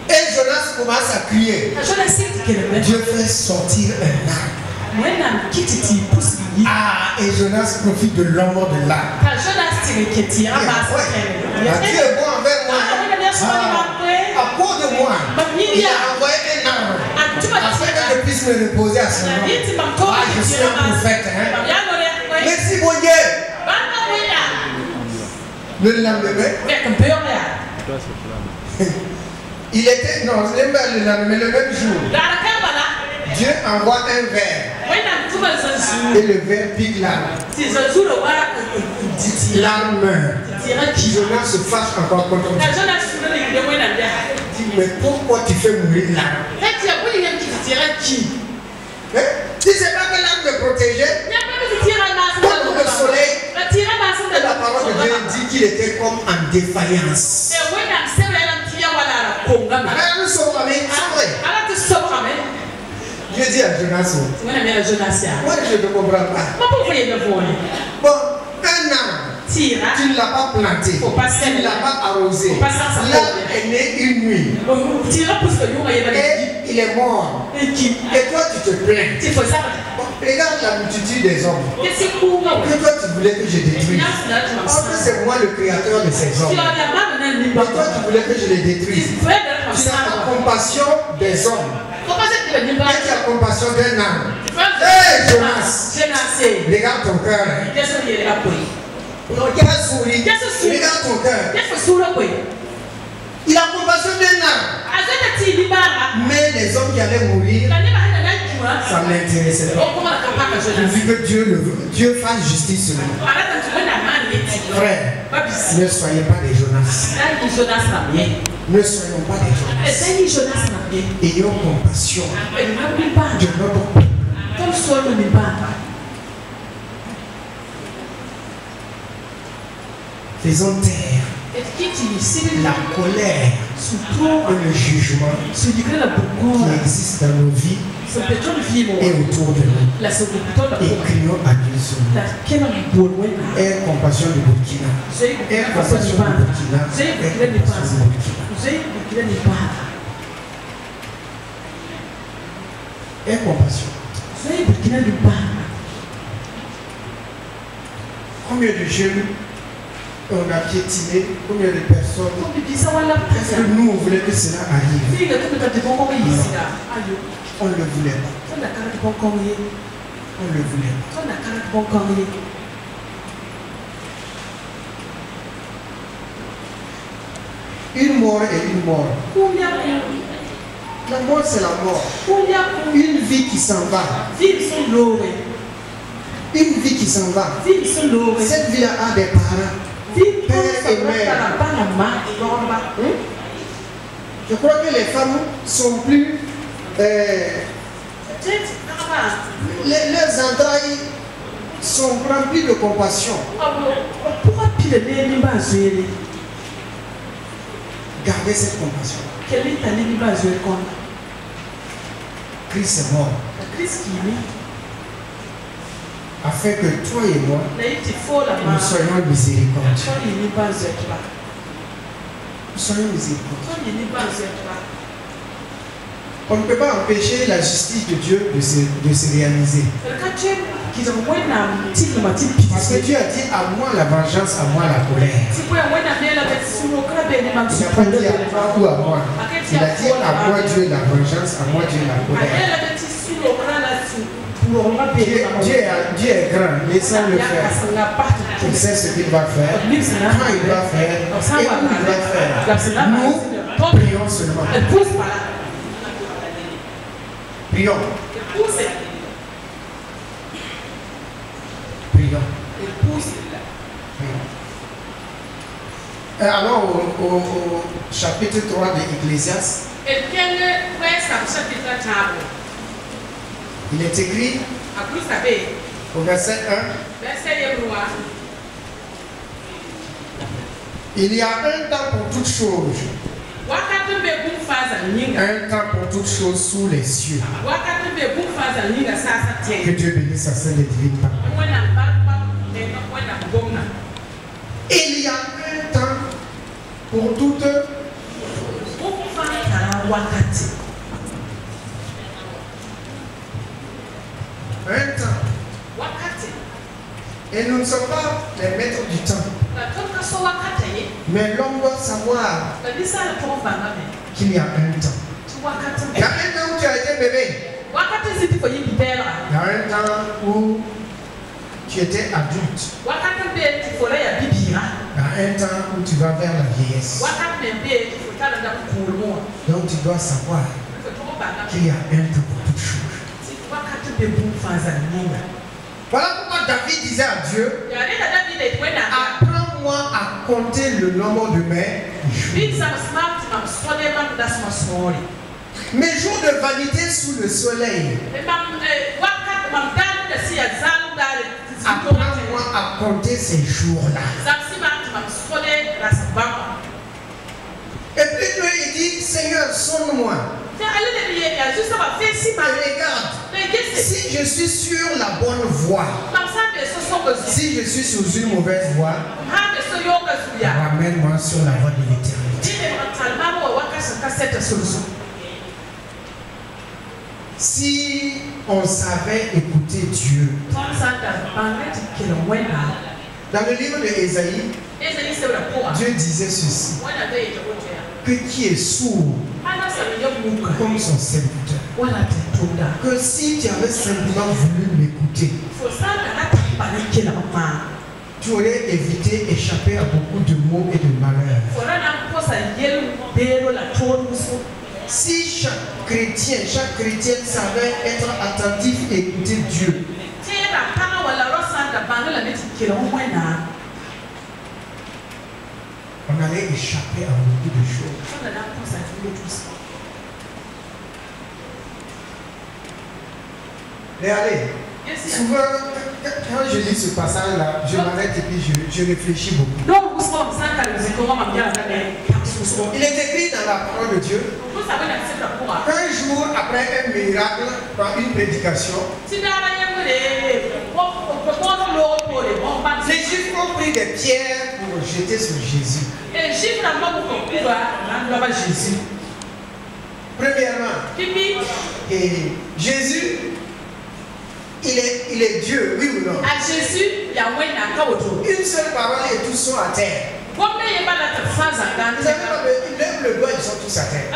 Et Jonas commence à crier. Dieu fait sortir un arbre. Ah, et Jonas profite de l'ombre de l'arbre. Dieu est bon envers moi. À cause de moi, il a envoyé un arbre afin que je puisse me reposer à son nom. Ah, je suis un prophète. Hein? Merci, mon Dieu. Le lendemain, il était, non, ce n'est pas le lendemain, le même jour. Dieu envoie un ver. Et le ver pique l'arbre. L'arbre meurt. Jonas se fâche encore contre Dieu. Mais pourquoi tu fais mourir l'arbre? Si ce n'est pas que l'arbre me protégeait, contre le soleil, la parole de Dieu dit qu'il était comme en défaillance. Dieu dit à Jonas, moi je ne comprends pas. Bon, un arbre, tu ne l'as pas planté, tu ne l'as pas arrosé. L'arbre est né une nuit. Et il est mort. Et toi tu te plains. Bon, regarde la multitude des hommes. Que toi tu voulais que je détruise. Or que c'est moi le créateur de ces hommes. Et toi tu voulais que je les détruise. Tu n'as pas compassion des hommes. Et tu as compassion d'un arbre. Hé Jonas, regarde ton cœur. Regarde ton cœur. Il a compassion d'un arbre. Mais les hommes qui allaient mourir, ça ne l'intéressait pas. Vu que Dieu fasse justice sur nous. Frère, ne soyez pas des Jonas. Ne soyons pas des Jonas. Ayons compassion de notre peuple. Faisons taire la colère et le jugement qui existent dans nos vies et autour de nous. Et crions à Dieu sur nous. Aie compassion du Burkina. Aie compassion du Burkina. Aie compassion du Burkina. Aie compassion. Combien de jeunes on a piétiné, combien de personnes? Est-ce que nous on voulait que cela arrive? On ne le voulait pas. On ne le voulait pas. Une mort est une mort. La mort c'est la mort. Une vie qui s'en va. Une vie qui s'en va. Cette vie a des parents. Père et mère. Je crois que les femmes sont plus... leurs entrailles sont remplies de compassion. Gardez cette compassion. Christ est mort. Afin que toi et moi, nous soyons miséricordieux. Nous soyons miséricordieux. On ne peut pas empêcher la justice de Dieu de se réaliser. Parce que Dieu a dit à moi la vengeance, à moi la colère. Il n'a pas dit à toi ou à moi. Il a dit à moi Dieu la vengeance, à moi Dieu la colère. Dieu est grand, laissons-le faire. Il sait ce qu'il va faire, quand il va faire et où il va faire. Nous prions seulement. Prions. Prions. Alors au chapitre 3 de Ecclésiaste, il est écrit au verset 1, il y a un temps pour toutes choses, un temps pour toutes choses sous les cieux. Que Dieu bénisse sa sainte et divine parole. Il y a un temps pour toutes un temps. Et nous ne sommes pas les maîtres du temps. Mais l'homme doit savoir qu'il y a un temps. Il y a un temps où tu as été bébé. Il y a un temps où tu étais adulte. Il y a un temps où tu vas vers la vieillesse. Donc tu dois savoir qu'il y a un temps pour toutes choses. Voilà pourquoi David disait à Dieu, apprends-moi à compter le nombre de mes jours. Mes jours de vanité sous le soleil. Apprends-moi à compter ces jours-là. Et puis Dieu il dit, Seigneur, sonne-moi. Et regarde, si je suis sur la bonne voie, si je suis sur une mauvaise voie, ramène-moi sur la voie de l'éternité. Si on savait écouter Dieu, dans le livre de Ésaïe, Dieu disait ceci, que qui est sourd comme son serviteur, que si tu avais simplement voulu m'écouter, tu aurais évité d'échapper à beaucoup de maux et de malheurs. Si chaque chrétien, chaque chrétienne savait être attentif et écouter Dieu, on allait échapper à beaucoup de choses. Regardez, souvent, quand je lis ce passage-là, je m'arrête et puis je réfléchis beaucoup. Il est écrit dans la parole de Dieu qu'un jour après un miracle, par une prédication, les Juifs ont pris des pierres pour jeter sur Jésus. Premièrement, et Jésus, il est Dieu, oui ou non? Une seule parole et tous sont à terre. Vous avez pas ils lèvent le doigt, ils sont tous à terre.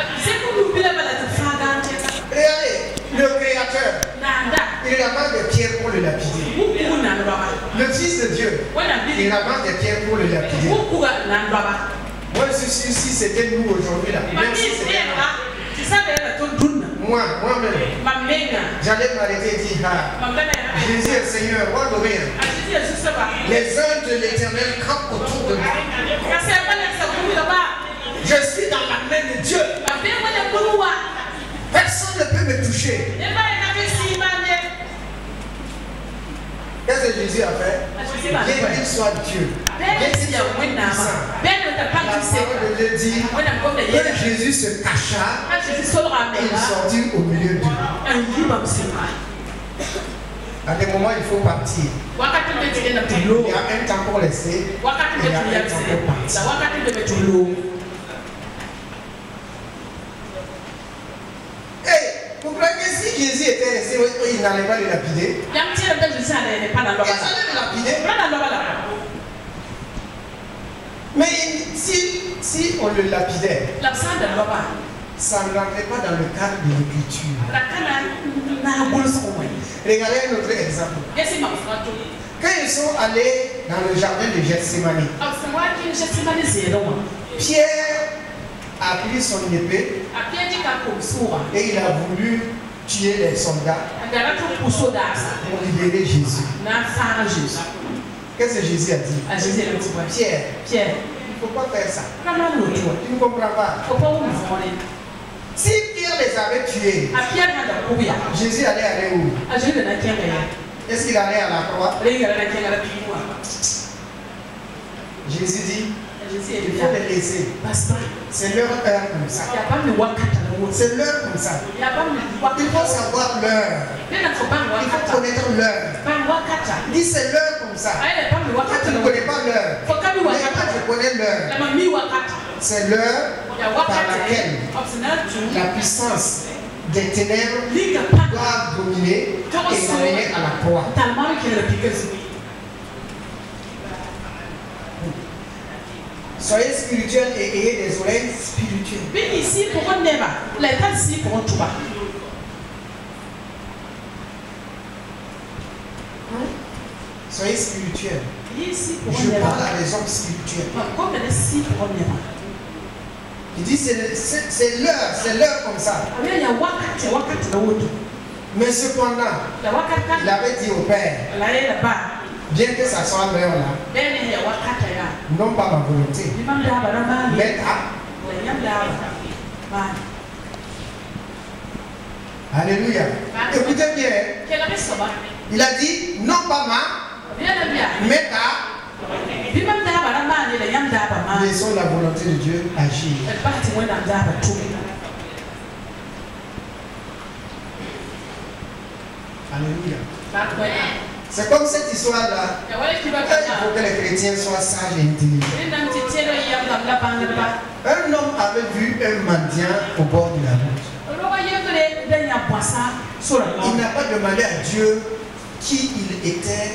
Regardez, le Créateur, il ramasse des pierres pour le lapider. Le Fils de Dieu, il ramasse des pierres pour le lapider. Moi, je suis sûr, si c'était nous aujourd'hui là, même si c'était moi-même, j'allais m'arrêter et dire, Jésus est Seigneur, les anges de l'Éternel campent autour de moi. Je suis dans la main de Dieu. Personne ne peut me toucher. Qu'est-ce que Jésus a fait? Bien qu'il soit Dieu, bien qu'il soit puissant, la parole de Dieu dit, Quand Jésus se cacha, il sortit au milieu d'eux. À des moments, il faut partir. Il y a un temps pour laisser, et il y a un temps pour partir. Vous croyez que si Jésus était resté, il n'allait pas le lapider? Il allait le lapider. Mais si on le lapidait, ça ne rentrait pas dans le cadre de l'écriture. Regardez un autre exemple. Quand ils sont allés dans le jardin de Gethsémani, Pierre a pris son épée et il a voulu tuer les soldats pour libérer Jésus. Qu'est-ce que Jésus a dit? Pierre, il ne faut pas faire ça. Tu ne comprends pas. Si Pierre les avait tués, Jésus allait aller où? Est-ce qu'il allait à la croix? Jésus dit, il faut les laisser. C'est leur heure comme ça. C'est l'heure comme ça. Il faut savoir l'heure. Il faut connaître l'heure. Il dit c'est l'heure comme ça. Toi tu ne connais pas l'heure. Mais moi je connais l'heure. C'est l'heure par laquelle la puissance des ténèbres doit dominer et l'amener à la croix. Soyez spirituels et ayez des oreilles spirituelles. Soyez spirituels. Je parle à des hommes spirituels. Il dit c'est l'heure comme ça. Mais cependant, il avait dit au Père, bien que ça soit l'heure là, non pas ma volonté, mais alléluia. Écoutez bien. Il a dit non pas ma, mais ta. Laissons la volonté de Dieu agir. Alléluia. C'est comme cette histoire-là. Il faut que les chrétiens soient sages et intelligents. Un homme avait vu un mendiant au bord de la route. Il n'a pas demandé à Dieu qui il était.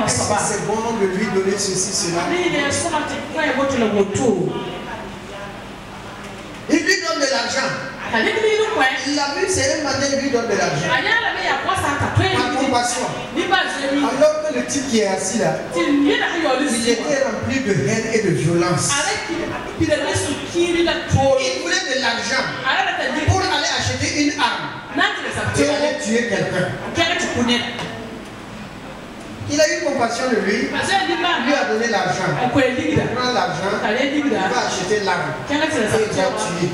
Est-ce que c'est bon de lui donner ceci, cela? Il lui donne de l'argent. Il a vu, c'est un mendiant, il lui donne de l'argent. Par compassion. Alors que le type qui est assis là, il était rempli de haine et de violence. Il voulait de l'argent pour aller acheter une arme et aller tuer quelqu'un. Il a eu compassion de lui, lui a donné l'argent. Il prend l'argent, il va acheter l'arme et il va tuer.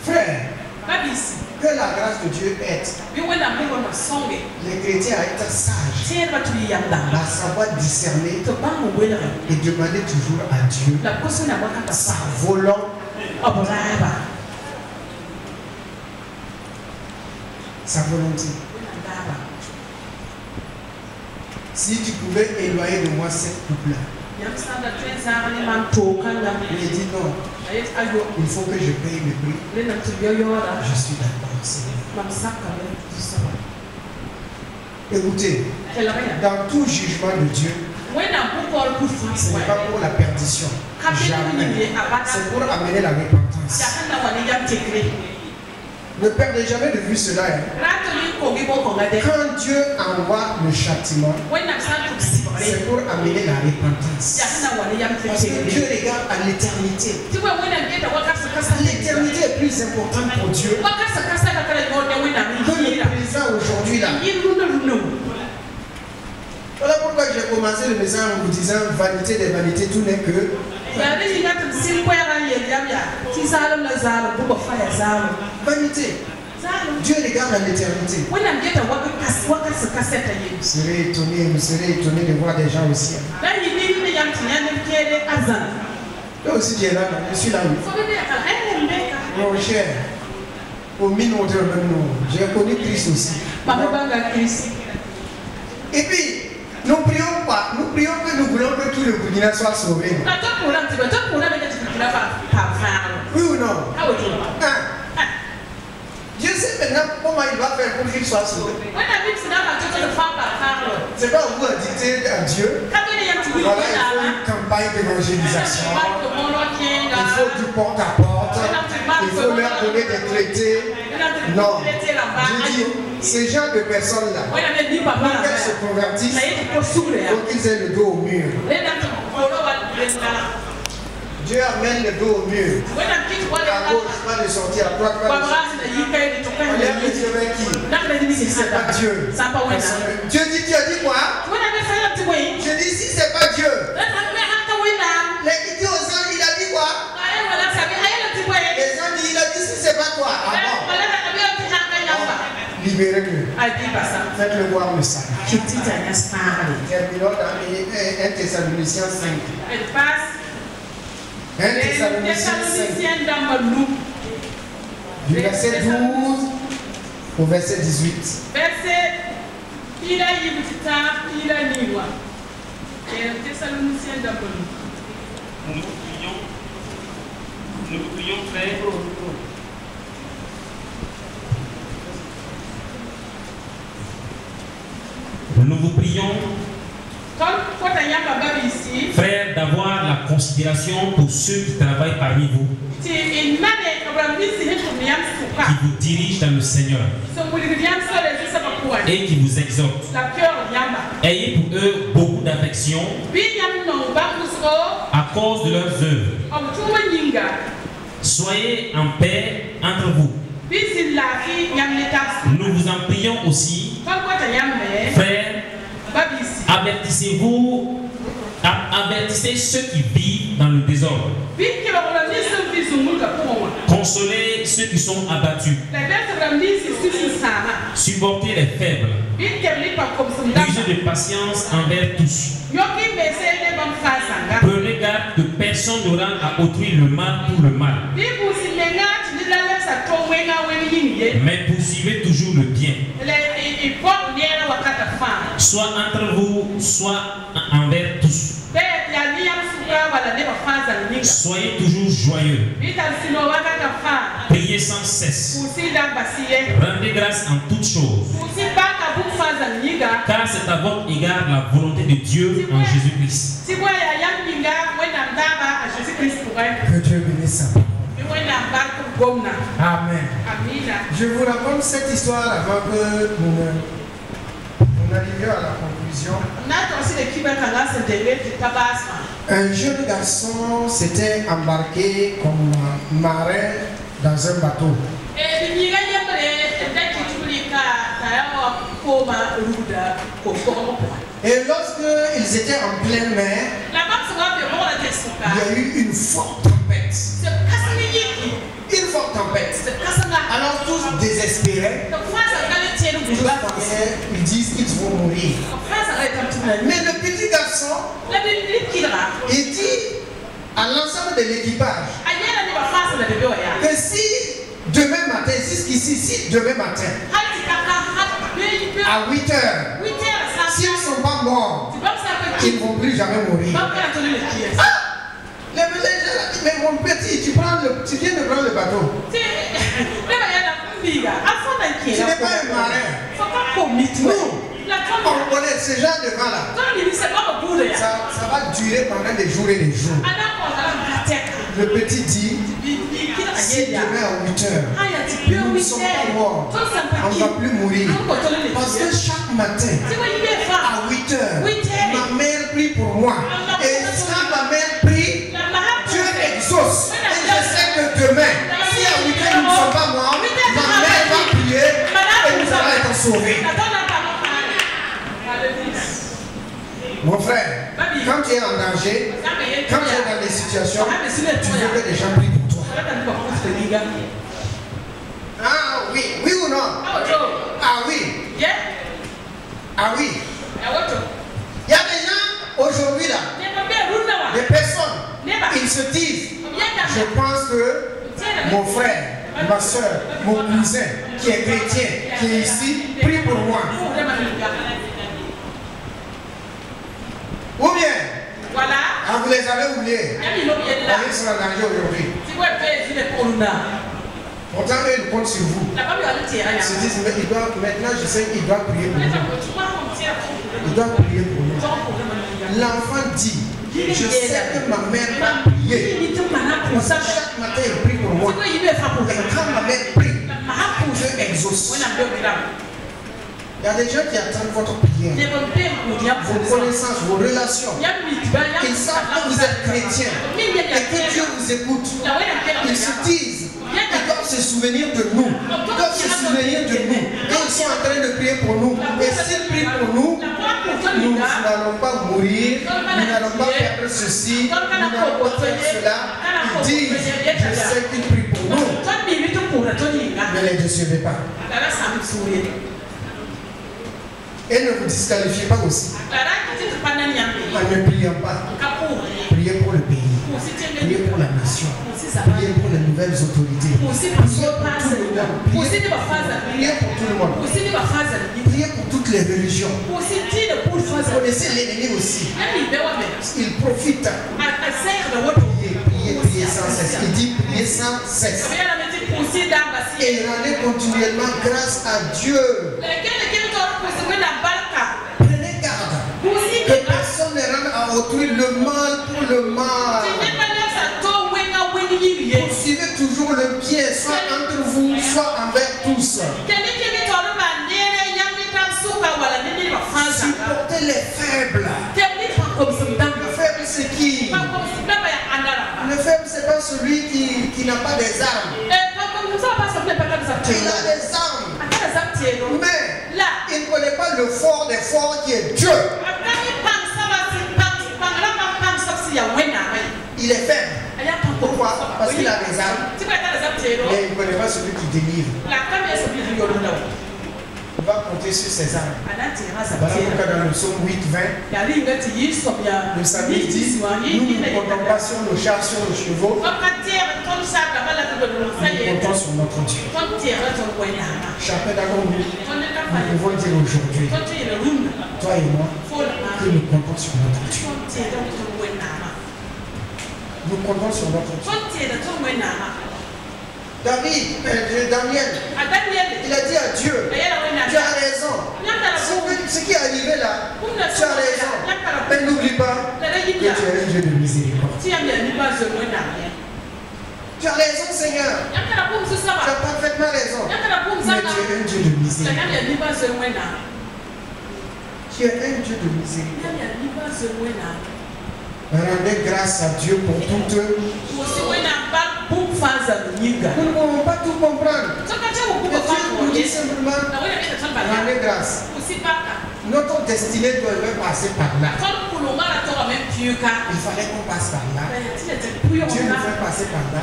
Frère, que la grâce de Dieu aide les chrétiens à être sages, à savoir discerner et demander toujours à Dieu sa volonté. Sa volonté. Si tu pouvais éloigner de moi cette couple-là, il dit non, il faut que je paye le prix. Je suis d'accord. Écoutez, dans tout jugement de Dieu, ce n'est pas pour la perdition. Jamais. C'est pour amener la repentance. Ne perdez jamais de vue cela. Quand Dieu envoie le châtiment, c'est pour amener la repentance. Parce que Dieu regarde à l'éternité. L'éternité est plus importante pour Dieu que le présent aujourd'hui là. Voilà pourquoi j'ai commencé le message en vous disant vanité des vanités, tout n'est que vanité. Dieu regarde à l'éternité. Vous serez étonné de voir des gens aussi. Toi aussi tu es là, je suis là. Mon cher, au minimum de nous, j'ai connu Christ aussi. Et puis, nous prions pas, nous prions que nous voulons que tout le Burkina soit sauvé. Oui ou non? Dieu sait maintenant comment il va faire pour qu'il soit sauvé. C'est pas vous à dicter à Dieu. Voilà, il faut une campagne d'évangélisation. Il faut du porte-à-porte. Il faut leur donner des traités. Non. Je dis, ces gens de personnes-là, pour qu'elles se convertissent, il faut qu'ils aient le dos au mur. Dieu amène le dos au mur. À gauche, pas de sortir, à droite, pas de sortir. On lève les yeux vers qui? Si c'est pas Dieu. Dieu dit, tu as dit quoi? Je dis, si c'est pas Dieu. Il dit aux anges, il a dit quoi? Les anges disent, il a dit, si c'est pas toi. Ah bon? Libérez-le. Faites-le voir le salut. Terminons dans 1 Thessaloniciens 5. 1 Thessaloniciens 5. Du verset 12 au verset 18. Nous vous prions, frère. Nous vous prions, frère, d'avoir la considération pour ceux qui travaillent parmi vous, qui vous dirigent dans le Seigneur et qui vous exhortent. Ayez pour eux beaucoup d'affection à cause de leurs œuvres. Soyez en paix entre vous. Nous vous en prions aussi, frères, avertissez ceux qui vivent dans le désordre. Consolez ceux qui sont abattus. Supportez les faibles. Ayez de patience envers tous. Prenez garde que personne ne rende à autrui le mal pour le mal. Mais poursuivez toujours le bien. Soit entre vous, soit envers tous. Soyez toujours joyeux. Priez sans cesse. Rendez grâce en toutes choses. Car c'est à votre égard la volonté de Dieu en Jésus-Christ. Que Dieu bénisse ça. Amen. Je vous raconte cette histoire avant que nous arrivions à la conclusion. Un jeune garçon s'était embarqué comme marin dans un bateau. Et lorsqu'ils étaient en pleine mer, il y a eu une forte tempête. Une forte tempête. Alors tous désespérés, ils disent qu'ils vont mourir. Mais le petit garçon, il dit à l'ensemble de l'équipage que si demain matin, si demain matin, à 8 heures, s'ils ne sont pas morts, ils ne vont plus jamais mourir. Le village a dit, mais mon petit, tu viens de prendre le bateau. Tu n'es pas un marin. Nous, on connaît ce genre de vent là. Ça va durer pendant des jours et des jours. Le petit dit, si demain à 8 heures, nous ne sommes pas morts, on ne va plus mourir. Parce que chaque matin, à 8 heures, ma mère prie pour moi. Et quand ma mère prie, Dieu exauce. Et je sais que demain, si à 8 heures nous ne sommes pas morts, ma mère va prier et nous allons être sauvés. Mon frère, quand tu es en danger, quand tu es dans des situations, tu veux que les gens prient pour toi. Ah oui, oui ou non? Ah oui. Ah oui. Il y a des gens aujourd'hui là, des personnes, ils se disent, je pense que mon frère, ma soeur, mon cousin qui est chrétien, qui est ici, prie pour moi. Ou bien, vous les avez oubliés. On est sur la danger aujourd'hui. Pourtant, eux, ils comptent sur vous. Ils se disent, mais maintenant je sais qu'il doit prier pour nous. Il doit prier pour nous. L'enfant dit, je sais que ma mère va prier. Chaque matin, il prie pour moi. Et quand ma mère prie, Dieu exauce. Il y a des gens qui attendent votre prière, vos connaissances, vos relations. Ils savent que vous êtes chrétien et que Dieu vous écoute. Ils se disent, ils doivent se souvenir de nous. Ils doivent se souvenir de nous. Et ils sont en train de prier pour nous. Et s'ils prient pour nous, nous n'allons pas mourir, nous n'allons pas perdre ceci, nous n'allons pas faire cela. Ils disent, je sais qu'ils prient pour nous. Ne les décevez pas. Et ne vous disqualifiez pas aussi. En ne priant pas. Priez pour le pays. Priez pour la nation. Priez pour les nouvelles autorités. Priez pour tout le monde. Priez pour toutes les religions. Vous connaissez l'ennemi aussi. Il profite. Priez sans cesse. Il dit priez sans cesse. Et rendez continuellement grâce à Dieu. Prenez garde que personne ne rende à autrui le mal pour le mal. Poursuivez toujours le bien, soit entre vous, soit envers tous. Supportez les faibles. Le faible c'est qui? Le faible c'est pas celui qui n'a pas des armes. Il a des armes. Mais il ne connaît pas le fort des forts qui est Dieu. Il est faible. Pourquoi? Parce qu'il a des armes. Mais il ne connaît pas celui qui délivre. Il va compter sur ses armes. Voilà pourquoi dans le psaume 8, 20, le samedi dit, nous ne comptons pas sur nos chars, sur nos chevaux. Nous comptons sur notre Dieu. Chacun d'entre nous pouvons dire aujourd'hui, toi et moi, que nous comptons sur notre Dieu. Nous comptons sur notre Dieu. Daniel, il a dit à Dieu, tu as raison. Ce qui est arrivé là, tu as raison. Mais n'oublie pas que tu es un Dieu de miséricorde. Tu as raison, Seigneur. Tu as parfaitement raison. Mais tu es un Dieu de miséricorde. Tu es un Dieu de miséricorde. Rendez grâce à Dieu pour toutes. Nous ne pouvons pas tout comprendre. Dieu nous dit simplement, rendez grâce. Notre destinée doit passer par là. Il fallait qu'on passe par là. Dieu nous fait passer par là.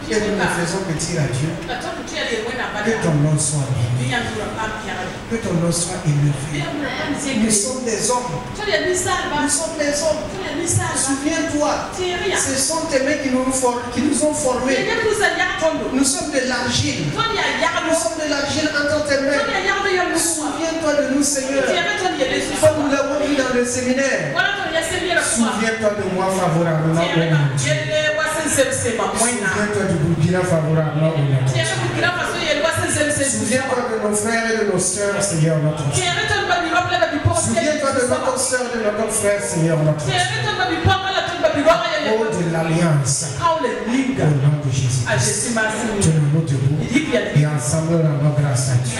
Et nous ne faisons que dire à Dieu que ton nom soit béni. Que ton nom soit élevé. Nous sommes des hommes. Nous sommes des hommes. Souviens-toi, ce sont tes mains qui nous ont formés. Nous sommes de l'argile. Nous sommes de l'argile entre tes mains. Souviens-toi de nous, Seigneur. Comme nous l'avons vu dans le séminaire. Souviens-toi de moi favorablement au nom de Dieu. Souviens-toi du Burkina favorablement au nom de Dieu. Souviens-toi de nos frères et de nos sœurs, Seigneur notre Dieu. Souviens-toi de notre sœur et de notre frère, Seigneur notre Dieu. Oh de l'alliance. Au nom de Jésus. Tenons-nous debout et ensemble rendons grâce à Dieu.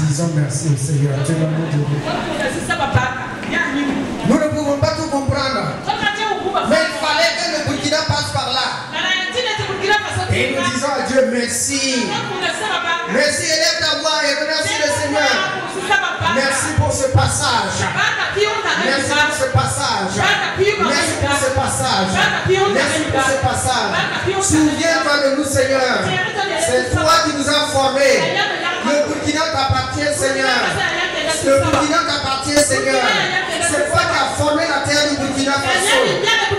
Disons merci au Seigneur. Tenons-nous debout. Nous ne pouvons pas tout comprendre. Mais il fallait que le Burkina passe par là. Et nous disons à Dieu merci. Merci, élève ta voix et remercie le Seigneur. Merci pour ce passage. Merci pour ce passage. Merci pour ce passage. Merci pour ce passage. Souviens-toi de nous, Seigneur. C'est toi qui nous as formés. Le Burkina t'appartient, Seigneur. Le Burkina t'appartient, Seigneur. C'est toi qui as formé la terre du Burkina Faso.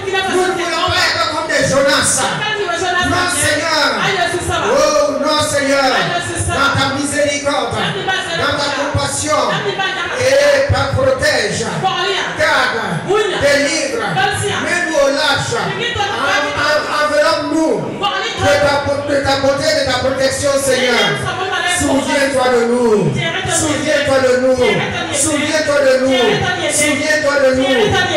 Nous ne voulons pas être comme des Jonas. Non, Seigneur. Oh, non, Seigneur. Dans ta miséricorde, dans ta compassion, et protège, garde, délivre, mets-nous au large, enveloppe-nous de ta beauté, de ta protection, Seigneur. Souviens-toi de nous, souviens-toi de nous, souviens-toi de nous, souviens-toi de nous,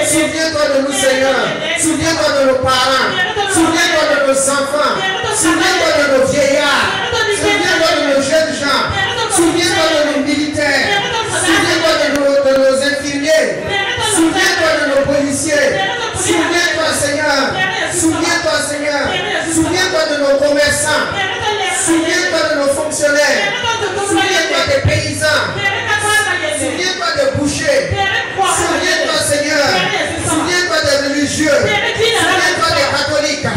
souviens-toi de nous, Seigneur. Souviens-toi de nos parents, souviens-toi de nos enfants, souviens-toi de nos vieillards, souviens-toi de nos jeunes gens, souviens-toi de nos militaires, souviens-toi de nos infirmiers, souviens-toi de nos policiers, souviens-toi, Seigneur, souviens-toi, Seigneur, souviens-toi de nos commerçants, souviens-toi de nos fonctionnaires, souviens-toi des paysans, souviens-toi des bouchers, souviens-toi, Seigneur, souviens-toi des religieux, souviens-toi des catholiques,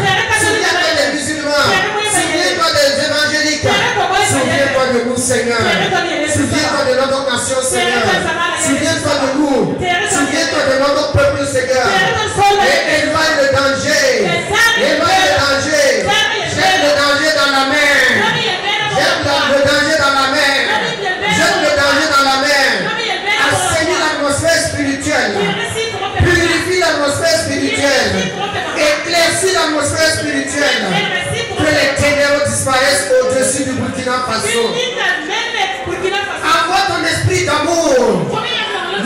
souviens-toi des musulmans, souviens-toi des évangéliques, souviens-toi de nous, Seigneur, souviens-toi de notre nation, Seigneur, souviens-toi de nous, souviens-toi de notre peuple, Seigneur, et éloigne le danger, éloigne le danger, jette le danger dans la mer, jette le danger dans la mer, jette le danger dans la mer, assainis l'atmosphère spirituelle, purifie l'atmosphère spirituelle, éclaircis l'atmosphère spirituelle, que les ténèbres disparaissent au-dessus du Burkina Faso. Envoie ton esprit d'amour,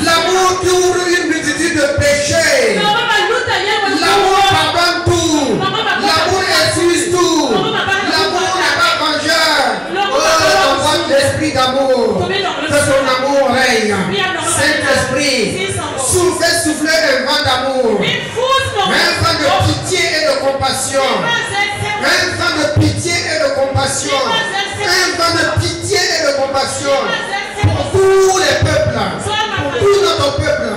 l'amour qui ouvre une multitude de péchés, l'amour pardonne tout, l'amour excuse tout, l'amour n'est pas vengeur. Oh, envoie l'esprit d'amour, que ton amour règne. Saint-Esprit, soufflez un vent d'amour, un vent de pitié et de compassion, un vent de pitié et de compassion, un vent de pitié et de compassion pour tous les peuples, pour tout notre peuple,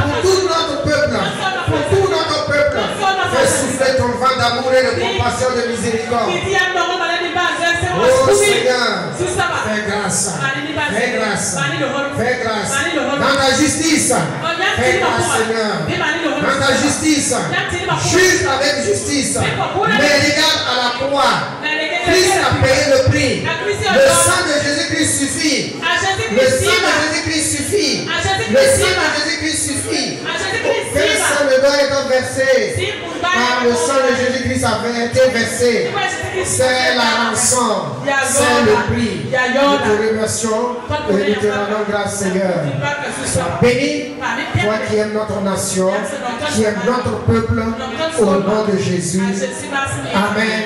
pour tout notre peuple, pour tout notre peuple. Fais souffler ton vent d'amour et de compassion, de miséricorde. Oh Seigneur, fais grâce, fais grâce, fais grâce. Dans ta justice, fais grâce, Seigneur. Dans ta justice, juge avec justice. Mais regarde à la croix. Christ a payé le prix. Le sang de Jésus-Christ suffit. Le sang de Jésus-Christ suffit. Le sang de Jésus-Christ suffit. Quel sang ne doit être versé? Car le sang de Jésus-Christ a été versé. C'est la rançon. C'est le prix. Nous te remercions et nous te rendons grâce, Seigneur. Sois béni, toi qui aimes notre nation, qui aimes notre peuple, au nom de Jésus. Amen.